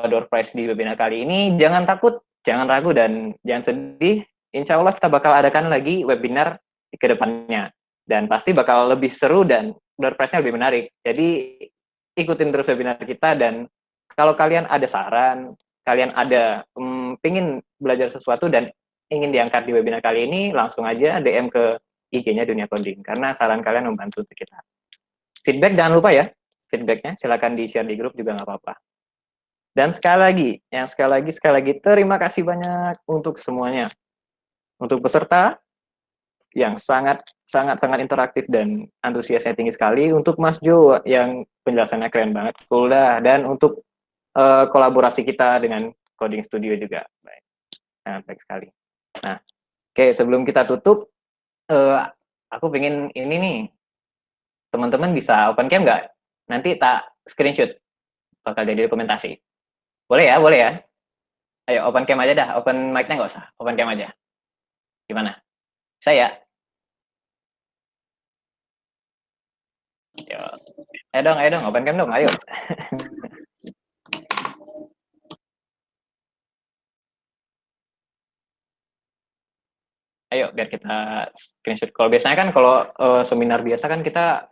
door prize di webinar kali ini, jangan takut, jangan ragu, dan jangan sedih. Insya Allah kita bakal adakan lagi webinar ke depannya. Dan pasti bakal lebih seru dan door prize-nya lebih menarik. Jadi, ikutin terus webinar kita, dan kalau kalian ada saran, kalian ada pingin belajar sesuatu dan ingin diangkat di webinar kali ini, langsung aja DM ke IG-nya Dunia Coding, karena saran kalian membantu kita. Feedback jangan lupa ya, feedbacknya silakan di-share di grup juga nggak apa-apa. Dan sekali lagi, terima kasih banyak untuk semuanya. Untuk peserta yang sangat interaktif dan antusiasnya tinggi sekali. Untuk Mas Jo yang penjelasannya keren banget, cool dah. Dan untuk kolaborasi kita dengan Coding Studio juga baik, sangat baik sekali. Nah, oke, sebelum kita tutup, aku pengen ini nih, teman-teman bisa open cam nggak? Nanti tak screenshot, bakal jadi dokumentasi. Boleh ya, boleh ya. Ayo open cam aja dah, open mic-nya nggak usah, open cam aja. Gimana? Saya. Yo. Ayo dong, open cam dong, ayo. Ayo, biar kita screenshot. Kalau biasanya kan kalau seminar biasa kan kita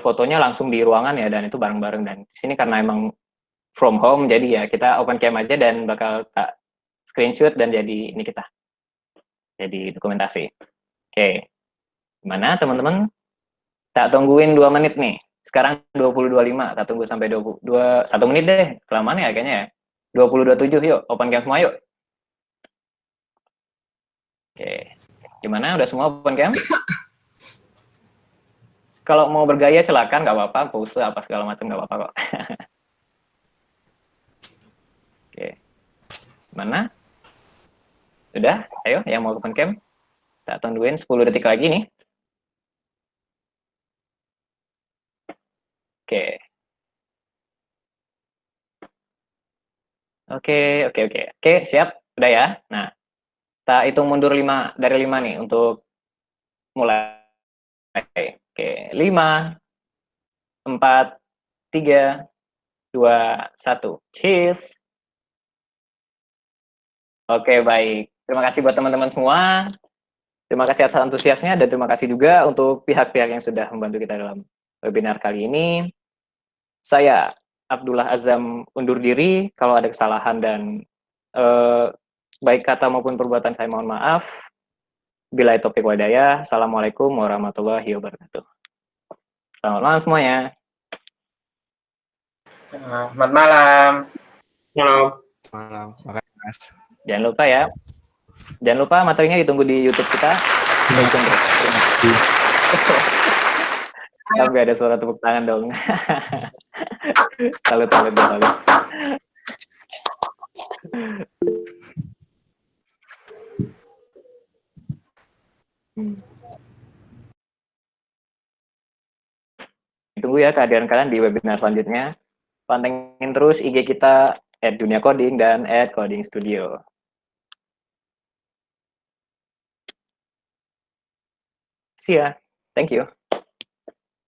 fotonya langsung di ruangan ya, dan itu bareng-bareng. Dan di sini karena emang from home, jadi ya kita open cam aja dan bakal tak screenshot dan jadi ini kita. Jadi dokumentasi. Oke. Gimana teman-teman? Tak tungguin 2 menit nih. Sekarang 20.25, tak tunggu sampai 1 menit deh. Kelamaan ya kayaknya ya. 20.27 yuk, open cam semua yuk. Oke. Gimana? Udah semua open cam? Kalau mau bergaya silakan, nggak apa-apa. Pose apa segala macam nggak apa-apa kok. Oke. Gimana? Sudah? Ayo, yang mau open cam. Tak tungguin 10 detik lagi nih. Oke. Oke, siap. Udah ya. Nah, kita hitung mundur 5 dari 5 nih untuk mulai. Oke, 5, 4, 3, 2, 1. Cheers. Oke, baik. Terima kasih buat teman-teman semua. Terima kasih atas antusiasnya dan terima kasih juga untuk pihak-pihak yang sudah membantu kita dalam webinar kali ini. Saya Abdullah Azam undur diri. Kalau ada kesalahan dan baik kata maupun perbuatan saya mohon maaf. Billahi taufiq wal hidayah. Assalamualaikum warahmatullahi wabarakatuh. Selamat malam semuanya. Selamat malam. Malam. Malam. Makasih, Mas. Jangan lupa ya. Jangan lupa materinya ditunggu di YouTube kita. Stay tune terus. Sampai ada suara tepuk tangan dong. Salut. Tunggu ya kehadiran kalian di webinar selanjutnya. Pantengin terus IG kita @duniacoding dan @codingstudio. See ya. Thank you.